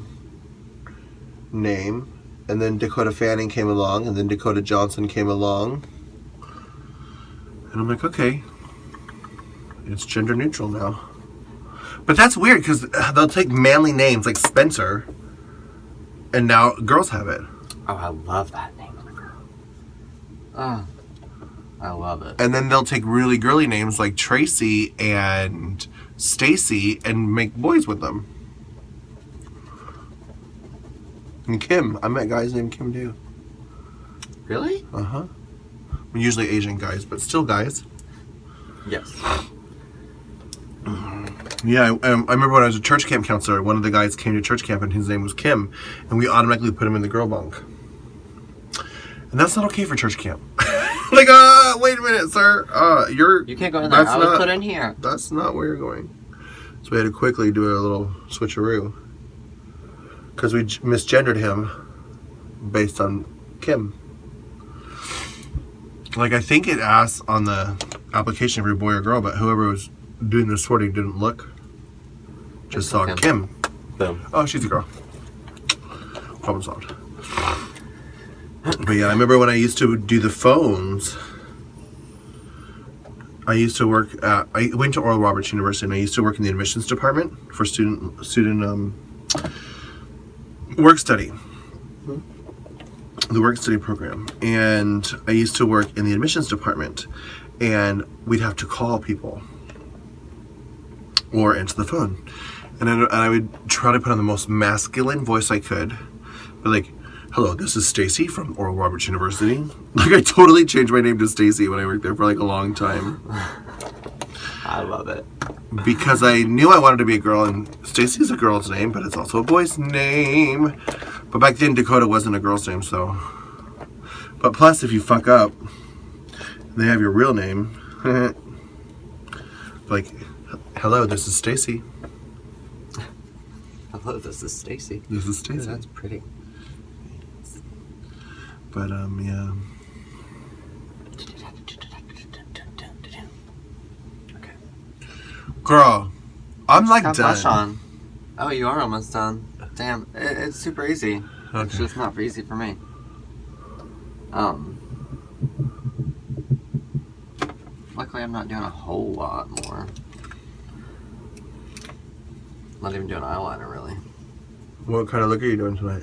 name. And then Dakota Fanning came along, and then Dakota Johnson came along. And I'm like, okay, it's gender neutral now. But that's weird, because they'll take manly names like Spencer, and now girls have it. Oh, I love that name of a girl. Oh, I love it. And then they'll take really girly names like Tracy and Stacy and make boys with them. And Kim. I met guys named Kim too. Really? Uh-huh. Usually Asian guys, but still guys. Yes. Yeah, I remember when I was a church camp counselor, one of the guys came to church camp and his name was Kim, and we automatically put him in the girl bunk. And that's not okay for church camp. Like, wait a minute, sir. You can't go in there. I was put in here. That's not where you're going. So we had to quickly do a little switcheroo. Because we misgendered him based on Kim. Like, I think it asks on the application if you're a boy or girl, but whoever was doing the sorting didn't look. Just saw Kim. Boom. Oh, she's a girl. Problem solved. But yeah, I remember when I used to do the phones. I used to work at, I went to Oral Roberts University, and I used to work in the admissions department for student work study. The work study program. And I used to work in the admissions department, and we'd have to call people or answer the phone. And I would try to put on the most masculine voice I could. But like, hello, this is Stacy from Oral Roberts University. Like, I totally changed my name to Stacy when I worked there for like a long time. I love it. Because I knew I wanted to be a girl, and Stacy's a girl's name, but it's also a boy's name. But back then, Dakota wasn't a girl's name, so. But plus, if you fuck up, they have your real name. Like, hello, this is Stacy. Hello, this is Stacy. This is Stacy. That's pretty. But, yeah. Okay. Girl, I'm like Got done. blush on. Oh, you are almost done. Damn, it's super easy. Okay. It's just not easy for me. Luckily, I'm not doing a whole lot more. Not even doing eyeliner, really. What kind of look are you doing tonight?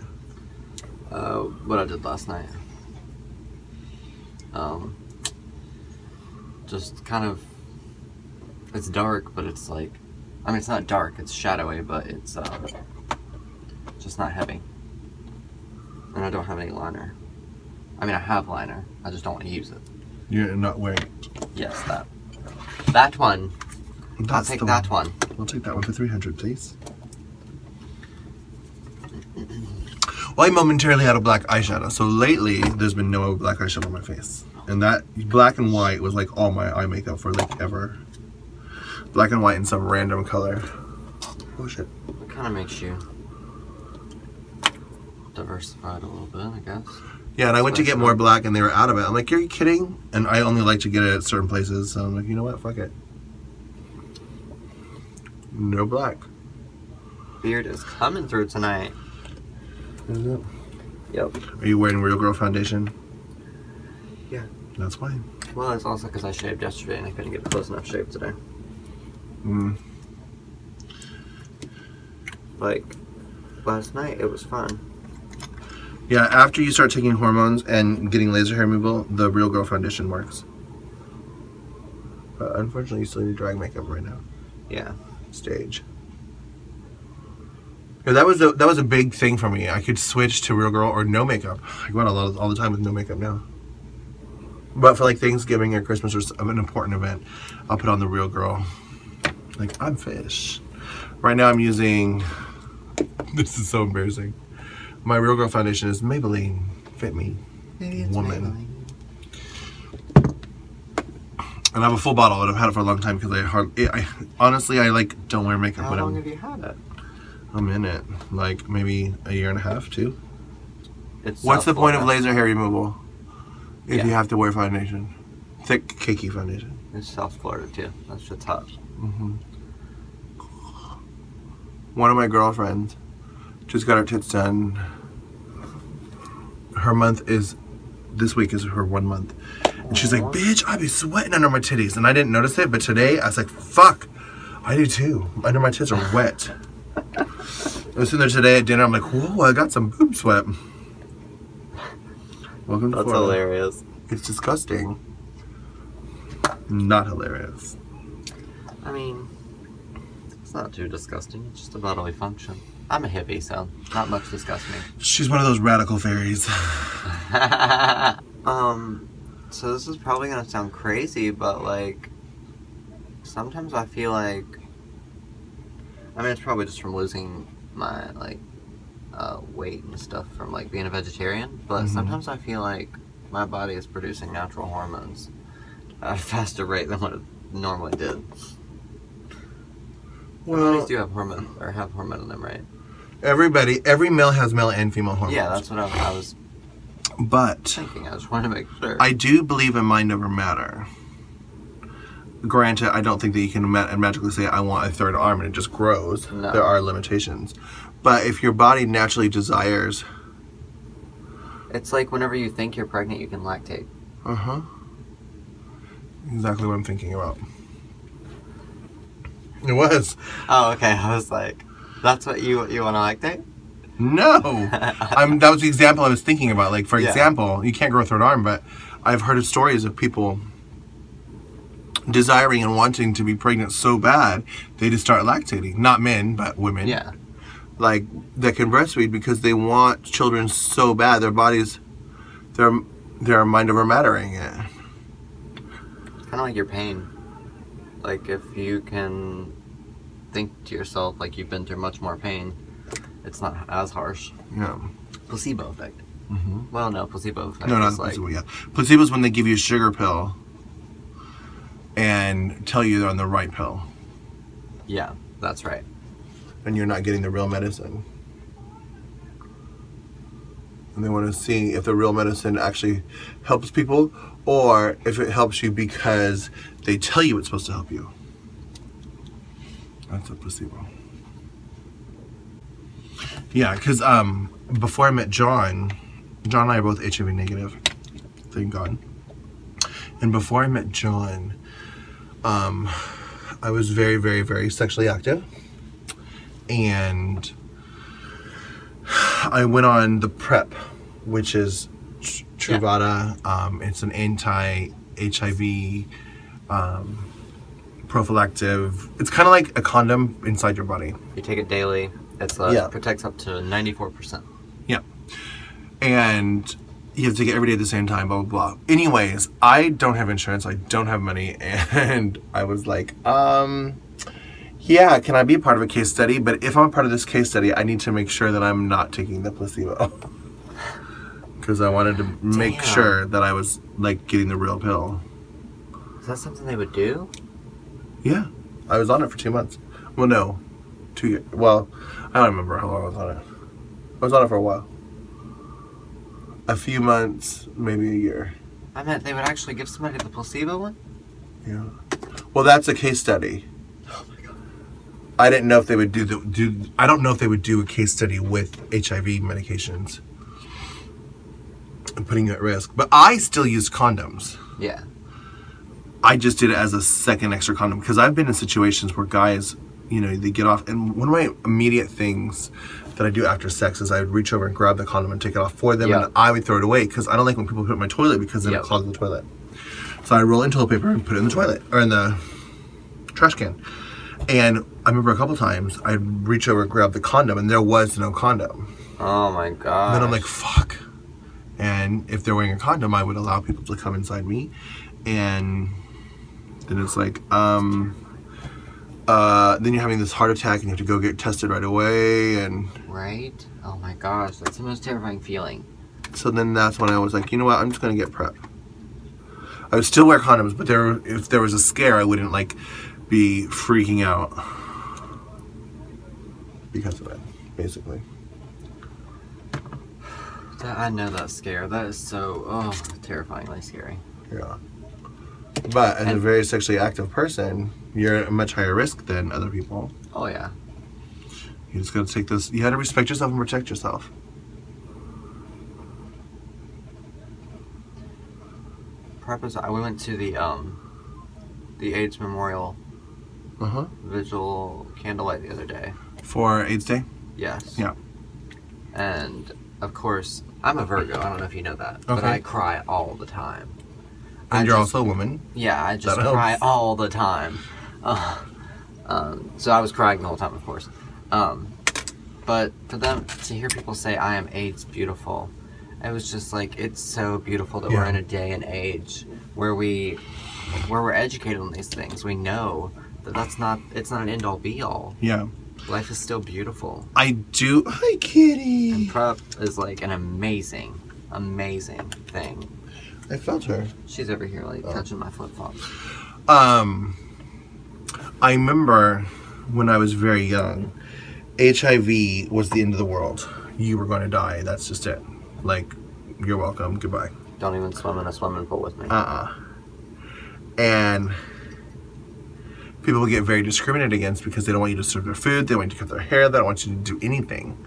What I did last night. Just kind of, it's dark, but it's like, I mean, it's not dark, it's shadowy, but it's, just not heavy. And I don't have any liner. I mean, I have liner, I just don't want to use it. You're not wearing. Yes, that. That one. I'll take that one. We'll take that one for 300, please. Well, I momentarily had a black eyeshadow, so lately there's been no black eyeshadow on my face. And that black and white was like all my eye makeup for like ever. Black and white in some random color. Oh shit. It kind of makes you diversified a little bit, I guess. Yeah, and I went to get more black and they were out of it. I'm like, are you kidding? And I only like to get it at certain places, so I'm like, you know what? Fuck it. No black. Beard is coming through tonight. Is it? Yep. Are you wearing Real Girl foundation? Yeah. That's fine. Well, it's also because I shaved yesterday and I couldn't get close enough shave today. Like, last night it was fun. Yeah, after you start taking hormones and getting laser hair removal, the Real Girl foundation works. But unfortunately, you still need drag makeup right now. Yeah. Stage. Yeah, that was a big thing for me. I could switch to Real Girl or no makeup. I go out all the time with no makeup now. But for like Thanksgiving or Christmas or an important event, I'll put on the Real Girl. Like, I'm fish. Right now I'm using, this is so embarrassing. My Real Girl foundation is Maybelline Fit Me Maybe it's Woman. And I have a full bottle, and I've had it for a long time because I honestly like don't wear makeup. How long have you had it? I'm in it, like maybe a year and a half, 2. It's What's the point of Florida. laser hair removal if Yeah. you have to wear foundation? Thick, cakey foundation. It's South Florida too. That shit's hot. One of my girlfriends just got her tits done. Her month is, this week is her 1 month. And she's like, bitch, I be sweating under my titties. And I didn't notice it, but today I was like, fuck, I do too. Under my tits are wet. I was sitting there today at dinner, I'm like, whoa, I got some boob sweat. Welcome to That's Florida. hilarious. It's disgusting. Not hilarious. I mean, it's not too disgusting. It's just a bodily function. I'm a hippie, so not much disgusts me. She's one of those radical fairies. So this is probably gonna sound crazy, but like, sometimes I feel like, I mean, it's probably just from losing my weight and stuff from like being a vegetarian, but sometimes I feel like my body is producing natural hormones at a faster rate than what it normally did. Well, Bodies do have hormone, or have hormone in them, right? every male has male and female hormones. Yeah, that's what I was But thinking. I just wanted to make sure. I do believe in mind over matter. Granted, I don't think that you can magically say, I want a third arm and it just grows. No. There are limitations. But if your body naturally desires... It's like whenever you think you're pregnant, you can lactate. Uh-huh. Exactly what I'm thinking about. It was. Oh, okay. I was like, that's what you want to lactate? No. That was the example I was thinking about. Like, for example, you can't grow a third arm, but I've heard of stories of people desiring and wanting to be pregnant so bad, they just start lactating. Not men, but women. Yeah. Like, that can breastfeed because they want children so bad. Their bodies, they're mind over mattering it. It's kind of like your pain. Like, if you can think to yourself, like, you've been through much more pain, it's not as harsh. Yeah. Placebo effect. Mm-hmm. Well, no, placebo effect. No, not is placebo, yeah. Placebo is when they give you a sugar pill and tell you they're on the right pill. Yeah, that's right. And you're not getting the real medicine. And they want to see if the real medicine actually helps people or if it helps you because they tell you it's supposed to help you. That's a placebo. Yeah, because before I met John and I are both HIV negative, thank God. And before I met John, I was very, very, very sexually active. And I went on the PrEP, which is Truvada. It's an anti-HIV prophylactic. It's kind of like a condom inside your body. You take it daily. It protects up to 94%. Yeah. And you have to take it every day at the same time, blah, blah, blah. Anyways, I don't have insurance. I don't have money. And I was like, yeah, can I be a part of a case study? But if I'm a part of this case study, I need to make sure that I'm not taking the placebo. Because I wanted to make sure that I was, like, getting the real pill. Is that something they would do? Yeah. I was on it for 2 months. Well, no. 2 years. Well, I don't remember how long I was on it. I was on it for a while. A few months, maybe a year. I meant they would actually give somebody the placebo one? Yeah. Well, that's a case study. Oh my God. I didn't know if they would I don't know if they would do a case study with HIV medications and putting you at risk. But I still use condoms. Yeah. I just did it as a second extra condom because I've been in situations where guys, you know, they get off, and one of my immediate things that I do after sex is I would reach over and grab the condom and take it off for them, and I would throw it away because I don't like when people put it in my toilet because then it clogs the toilet. So I roll in toilet paper and put it in the toilet or in the trash can. And I remember a couple times I'd reach over and grab the condom, and there was no condom. Oh my god. Then I'm like, fuck. And if they're wearing a condom, I would allow people to come inside me. And then it's like, then you're having this heart attack and you have to go get tested right away. And right? Oh my gosh, that's the most terrifying feeling. so then that's when I was like, you know what, I'm just going to get PrEP. I would still wear condoms, but if there was a scare, I wouldn't like be freaking out because of it, basically. I know that's scary. That is so, terrifyingly scary. Yeah. But as a very sexually active person, you're at a much higher risk than other people. Oh, yeah. You just gotta take this, you gotta respect yourself and protect yourself. We went to the AIDS Memorial Vigil candlelight the other day. For AIDS Day? Yes. Yeah. And, of course, I'm a Virgo. I don't know if you know that. But I cry all the time. And you're also a woman. Yeah, I just cry all the time. So I was crying the whole time, of course. But for them to hear people say, I am AIDS beautiful, it was just like, it's so beautiful that we're in a day and age where we're educated on these things. We know that it's not an end all be all. Yeah. Life is still beautiful. I do. Hi, kitty. And PrEP is like an amazing, amazing thing. I felt her. She's over here, like, touching my flip-flops. I remember when I was very young, HIV was the end of the world. You were going to die. That's just it. Like, you're welcome. Goodbye. Don't even swim in a swimming pool with me. And people would get very discriminated against because they don't want you to serve their food. They don't want you to cut their hair. They don't want you to do anything.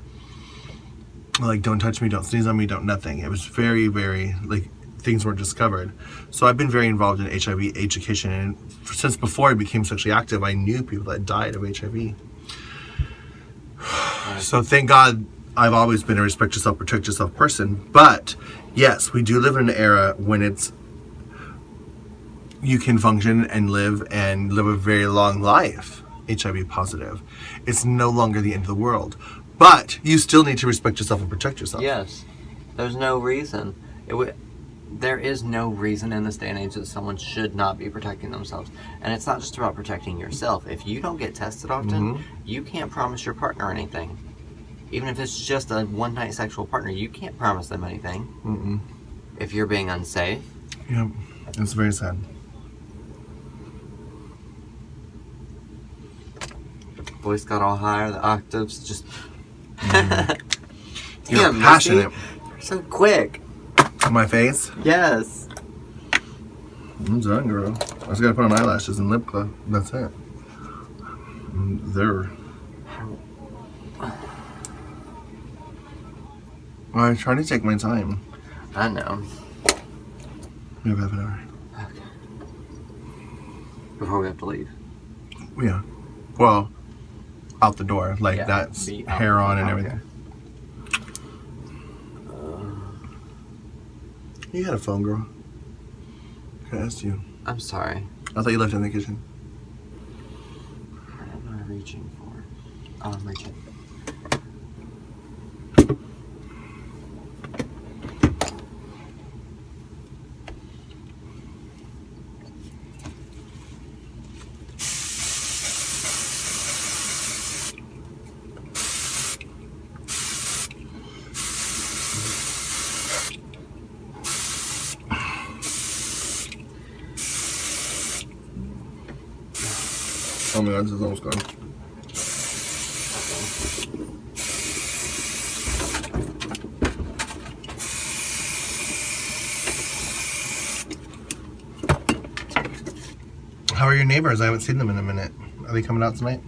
Like, don't touch me. Don't sneeze on me. Don't nothing. It was very, very, like, things weren't discovered. So I've been very involved in HIV education, and since before I became sexually active, I knew people that died of HIV. So thank God I've always been a respect yourself, protect yourself person. But yes, we do live in an era when you can function and live a very long life, HIV positive. It's no longer the end of the world. But you still need to respect yourself and protect yourself. Yes. There's no reason. There is no reason in this day and age that someone should not be protecting themselves. And it's not just about protecting yourself. If you don't get tested often, you can't promise your partner anything. Even if it's just a one-night sexual partner, you can't promise them anything. If you're being unsafe. Yep. It's very sad. Voice got all higher, the octaves just... You're Damn, passionate. Misty, you're so quick. My face? Yes. I'm done, girl. I just gotta put on eyelashes and lip gloss. That's it. There. I'm trying to take my time. I know. We have half an hour. Okay. Before we have to leave. Yeah. Well, out the door. Like, Yeah, that's be out hair the on and door, everything. You had a phone, girl. I asked you. I'm sorry. I thought you left it in the kitchen. What am I reaching for? Oh, I'm reaching. Oh my god, this is almost gone. How are your neighbors? I haven't seen them in a minute. Are they coming out tonight?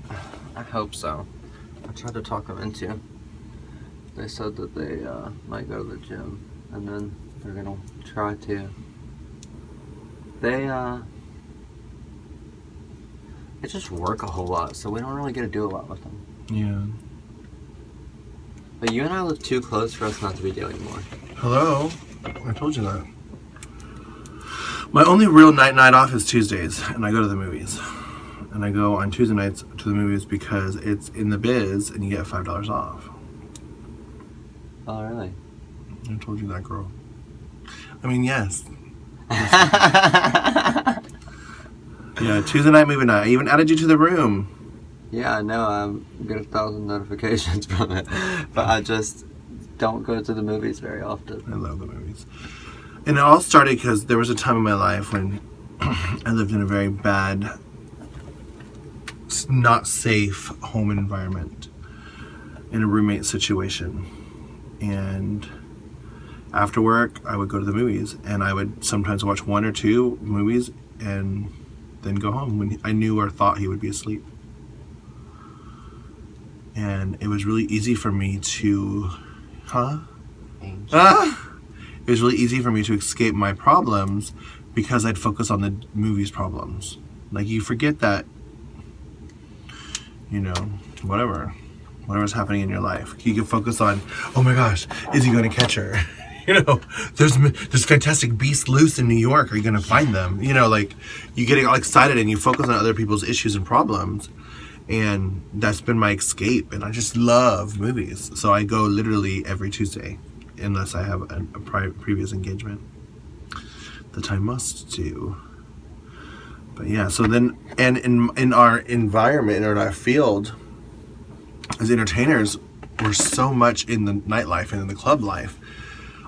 I hope so. I tried to talk them into. They said that they might go to the gym, and then they're gonna try to. They just work a whole lot, so we don't really get to do a lot with them. Yeah. But you and I live too close for us not to be doing more. Hello? I told you that. My only real night off is Tuesdays, and I go to the movies. And I go on Tuesday nights to the movies because it's in the biz and you get $5 off. Oh, really? I told you that, girl. I mean, yes. Yeah, Tuesday night movie night. I even added you to the room. Yeah, I know. I get 1,000 notifications from it. But I just don't go to the movies very often. I love the movies. And it all started because there was a time in my life when I lived in a very bad, not safe home environment in a roommate situation. And after work, I would go to the movies, and I would sometimes watch 1 or 2 movies and then go home when I knew or thought he would be asleep. And it was really easy for me to, It was really easy for me to escape my problems because I'd focus on the movie's problems. Like, you forget that, you know, whatever's happening in your life. You can focus on, oh my gosh, is he going to catch her? You know, there's fantastic beasts loose in New York. Are you going to find them? You know, like, you get all excited and you focus on other people's issues and problems. And that's been my escape. And I just love movies. So I go literally every Tuesday, unless I have a previous engagement that I must do. But yeah, so then, and in our environment, in our field, as entertainers, we're so much in the nightlife and in the club life.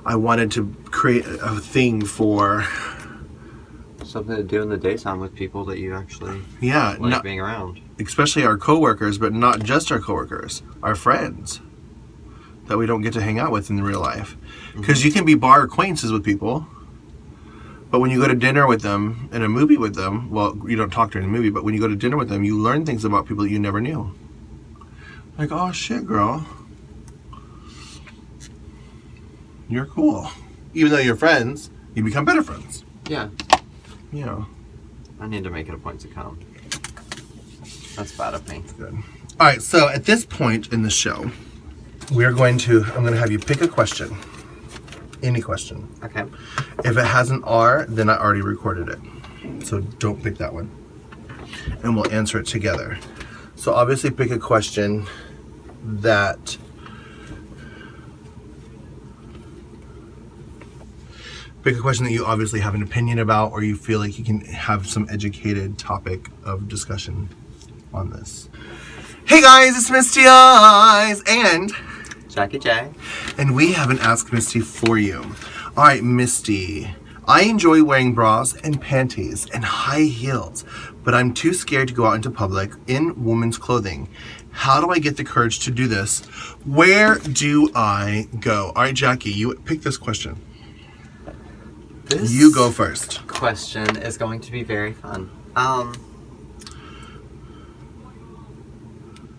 I wanted to create a thing for something to do in the daytime with people that you actually like being around. Especially our coworkers, but not just our coworkers, our friends that we don't get to hang out with in real life. Because you can be bar acquaintances with people, but when you go to dinner with them and a movie with them, well, you don't talk during the movie, but when you go to dinner with them, you learn things about people that you never knew. Like, oh shit, girl, you're cool. Even though you're friends, you become better friends. Yeah. Yeah. I need to make it a point to come. That's bad of me. Good. All right, so at this point in the show, I'm going to have you pick a question. Any question. Okay. If it has an R, then I already recorded it. So don't pick that one. And we'll answer it together. So obviously pick a question that you obviously have an opinion about, or you feel like you can have some educated topic of discussion on this. Hey guys, it's Misty Eyez and Jackie J. And we have an Ask Misty for you. All right, Misty. I enjoy wearing bras and panties and high heels, but I'm too scared to go out into public in women's clothing. How do I get the courage to do this? Where do I go? All right, Jackie, you pick this question. You go first. Question is going to be very fun.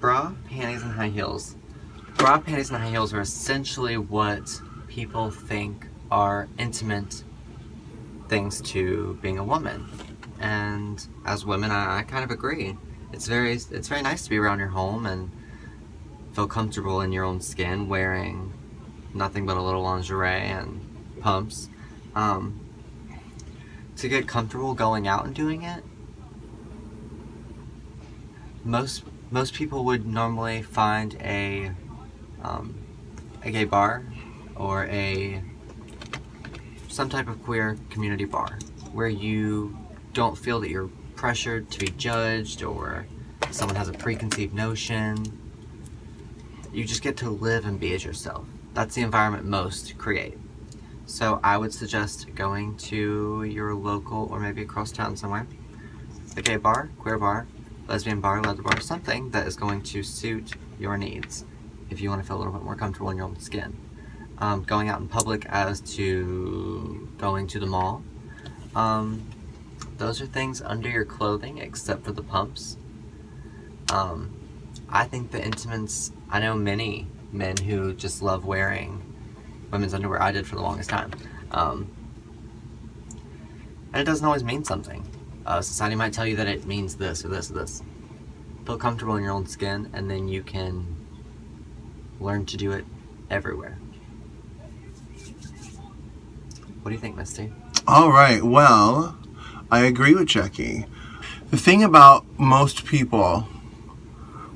Bra, panties, and high heels. Bra, panties, and high heels are essentially what people think are intimate things to being a woman. And as women, I kind of agree. It's very nice to be around your home and feel comfortable in your own skin wearing nothing but a little lingerie and pumps. To get comfortable going out and doing it, most people would normally find a gay bar or some type of queer community bar where you don't feel that you're pressured to be judged or someone has a preconceived notion. You just get to live and be as yourself. That's the environment most create. So I would suggest going to your local or maybe across town somewhere, a gay bar, queer bar, lesbian bar, leather bar, something that is going to suit your needs if you want to feel a little bit more comfortable in your own skin. Going out in public as to going to the mall, those are things under your clothing except for the pumps. I think the intimates, I know many men who just love wearing women's underwear. I did for the longest time. And it doesn't always mean something. Society might tell you that it means this or this or this. Feel comfortable in your own skin, and then you can learn to do it everywhere. What do you think, Misty? All right, well, I agree with Jackie. The thing about most people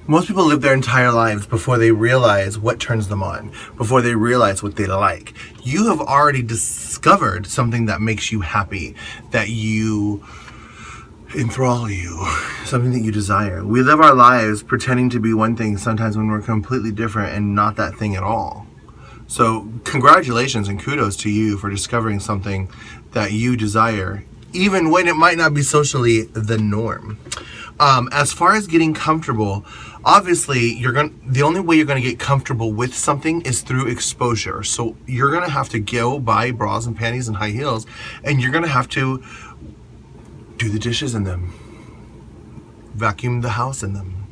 live their entire lives before they realize what turns them on, before they realize what they like. You have already discovered something that makes you happy, that you enthrall you, something that you desire. We live our lives pretending to be one thing sometimes when we're completely different and not that thing at all. So congratulations and kudos to you for discovering something that you desire, even when it might not be socially the norm. As far as getting comfortable, obviously the only way you're gonna get comfortable with something is through exposure. So you're gonna have to go buy bras and panties and high heels, and you're gonna have to do the dishes in them, vacuum the house in them,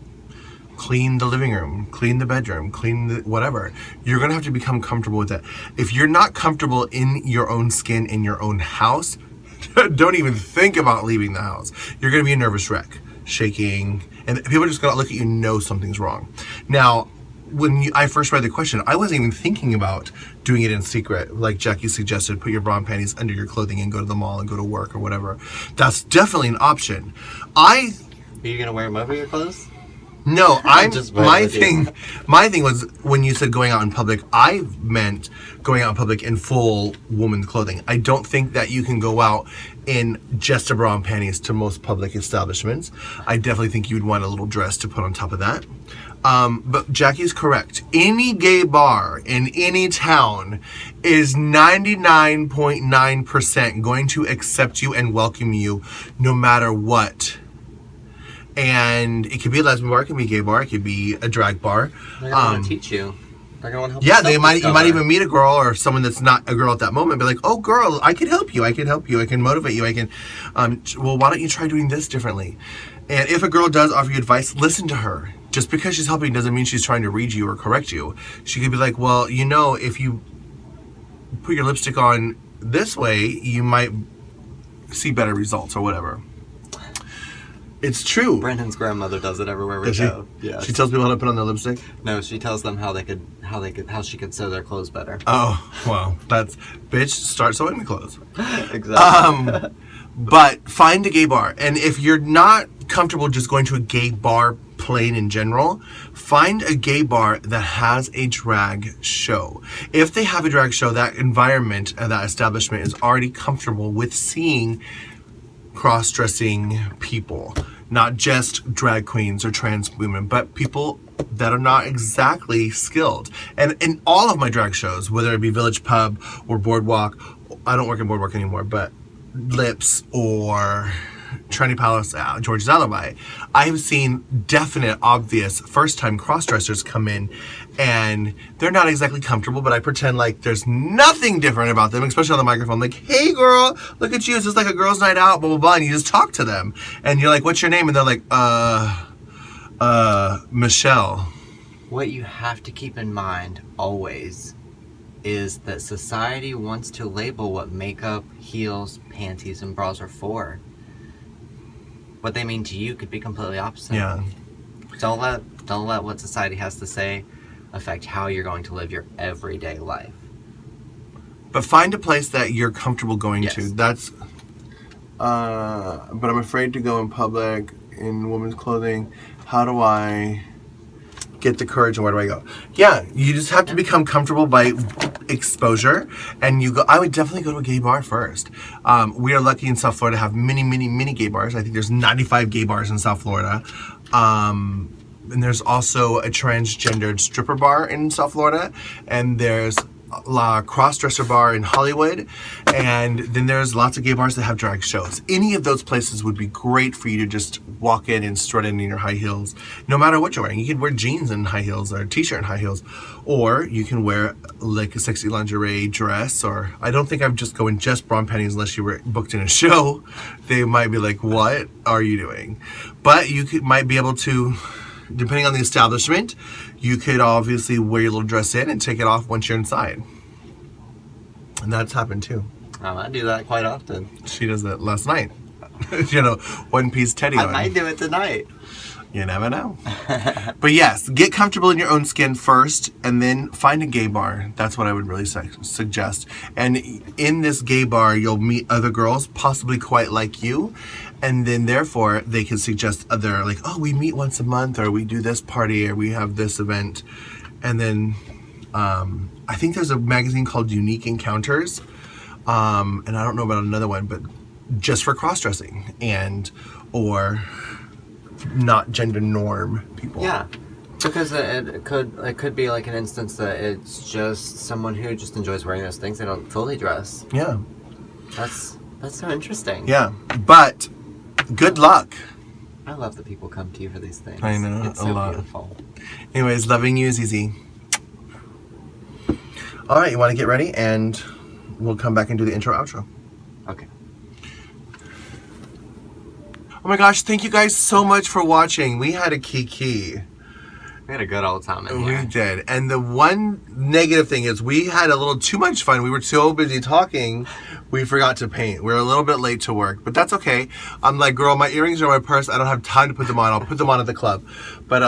clean the living room, clean the bedroom, clean the whatever. You're gonna have to become comfortable with that. If you're not comfortable in your own skin, in your own house, don't even think about leaving the house. You're gonna be a nervous wreck, shaking, and people are just gonna look at you and know something's wrong. Now, when I first read the question, I wasn't even thinking about doing it in secret. Like Jackie suggested, put your bra and panties under your clothing and go to the mall and go to work or whatever. That's definitely an option. Are you gonna wear them over your clothes? No, my thing you. was when you said going out in public, I meant going out in public in full woman's clothing. I don't think that you can go out in just a bra and panties to most public establishments. I definitely think you'd want a little dress to put on top of that. But Jackie's correct. Any gay bar in any town is 99.9% going to accept you and welcome you no matter what. And it could be a lesbian bar, it could be a gay bar, it could be a drag bar. They're gonna want to teach you. They're gonna want to help you. Yeah, you might even meet a girl or someone that's not a girl at that moment, be like, oh girl, I can help you, I can motivate you, well, why don't you try doing this differently? And if a girl does offer you advice, listen to her. Just because she's helping doesn't mean she's trying to read you or correct you. She could be like, well, if you put your lipstick on this way, you might see better results or whatever. It's true. Brandon's grandmother does it everywhere we go. Yeah. She tells people how to put on their lipstick? No, she tells them how she could sew their clothes better. Oh, well, bitch, start sewing the clothes. Exactly. But find a gay bar. And if you're not comfortable just going to a gay bar plain in general, find a gay bar that has a drag show. If they have a drag show, that environment and that establishment is already comfortable with seeing cross-dressing people, not just drag queens or trans women, but people that are not exactly skilled. And in all of my drag shows, whether it be Village Pub or Boardwalk, I don't work in Boardwalk anymore, but Lips or Trinity Palace, George's Alibi, I have seen definite, obvious first-time cross-dressers come in, and they're not exactly comfortable, but I pretend like there's nothing different about them, especially on the microphone. Like, hey, girl, look at you. It's just like a girls' night out, blah, blah, blah. And you just talk to them. And you're like, what's your name? And they're like, Michelle. What you have to keep in mind always is that society wants to label what makeup, heels, panties, and bras are for. What they mean to you could be completely opposite. Yeah. Don't let what society has to say affect how you're going to live your everyday life. But find a place that you're comfortable going Yes. to. That's but I'm afraid to go in public in women's clothing. How do I get the courage and where do I go? Yeah, you just have to become comfortable by exposure, and you go. I would definitely go to a gay bar first. We are lucky in South Florida to have many gay bars. I think there's 95 gay bars in South Florida. And there's also a transgendered stripper bar in South Florida, and there's a cross-dresser bar in Hollywood, and then there's lots of gay bars that have drag shows. Any of those places would be great for you to just walk in and strut in your high heels, no matter what you're wearing. You can wear jeans and high heels, or a t-shirt and high heels, or you can wear like a sexy lingerie dress, or I don't think I'd just go in just bra and panties unless you were booked in a show. They might be like, what are you doing? But you might be able to, depending on the establishment, you could obviously wear your little dress in and take it off once you're inside. And that's happened too. I do that quite often. She does that last night. One-piece teddy on. I might do it tonight. You never know. But yes, get comfortable in your own skin first, and then find a gay bar. That's what I would really suggest. And in this gay bar, you'll meet other girls, possibly quite like you, And then therefore they can suggest other, like, oh, we meet once a month, or we do this party, or we have this event. And then I think there's a magazine called Unique Encounters, and I don't know about another one, but just for cross-dressing and or not gender norm people. Yeah, because it could be like an instance that it's just someone who just enjoys wearing those things. They don't fully dress. Yeah. That's so interesting. Yeah, but good luck. I love that people come to you for these things. I know, it's so a lot. beautiful. Anyways, loving you is easy. All right, you want to get ready, and we'll come back and do the intro outro. Okay. Oh my gosh, thank you guys so much for watching. We had a kiki. We had a good old time in here. We did. And the one negative thing is we had a little too much fun. We were so busy talking, we forgot to paint. We were a little bit late to work, but that's okay. I'm like, girl, my earrings are in my purse. I don't have time to put them on. I'll put them on at the club. But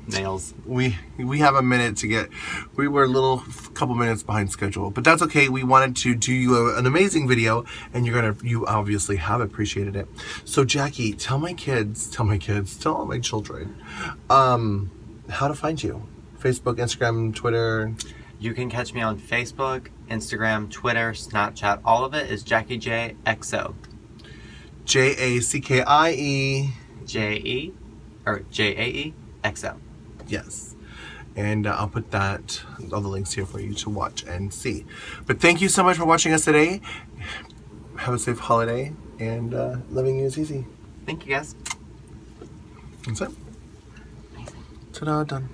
Nails. we have a minute to get. We were a couple minutes behind schedule, but that's okay. We wanted to do you an amazing video, and you obviously have appreciated it. So Jackie, tell all my children, how to find you. Facebook, Instagram, Twitter. You can catch me on Facebook, Instagram, Twitter, Snapchat. All of it is Jackie J XO. JACKIE. JE or JAE XO. Yes. And I'll put all the links here for you to watch and see. But thank you so much for watching us today. Have a safe holiday, and loving you is easy. Thank you, guys. That's it. Ta-da, done.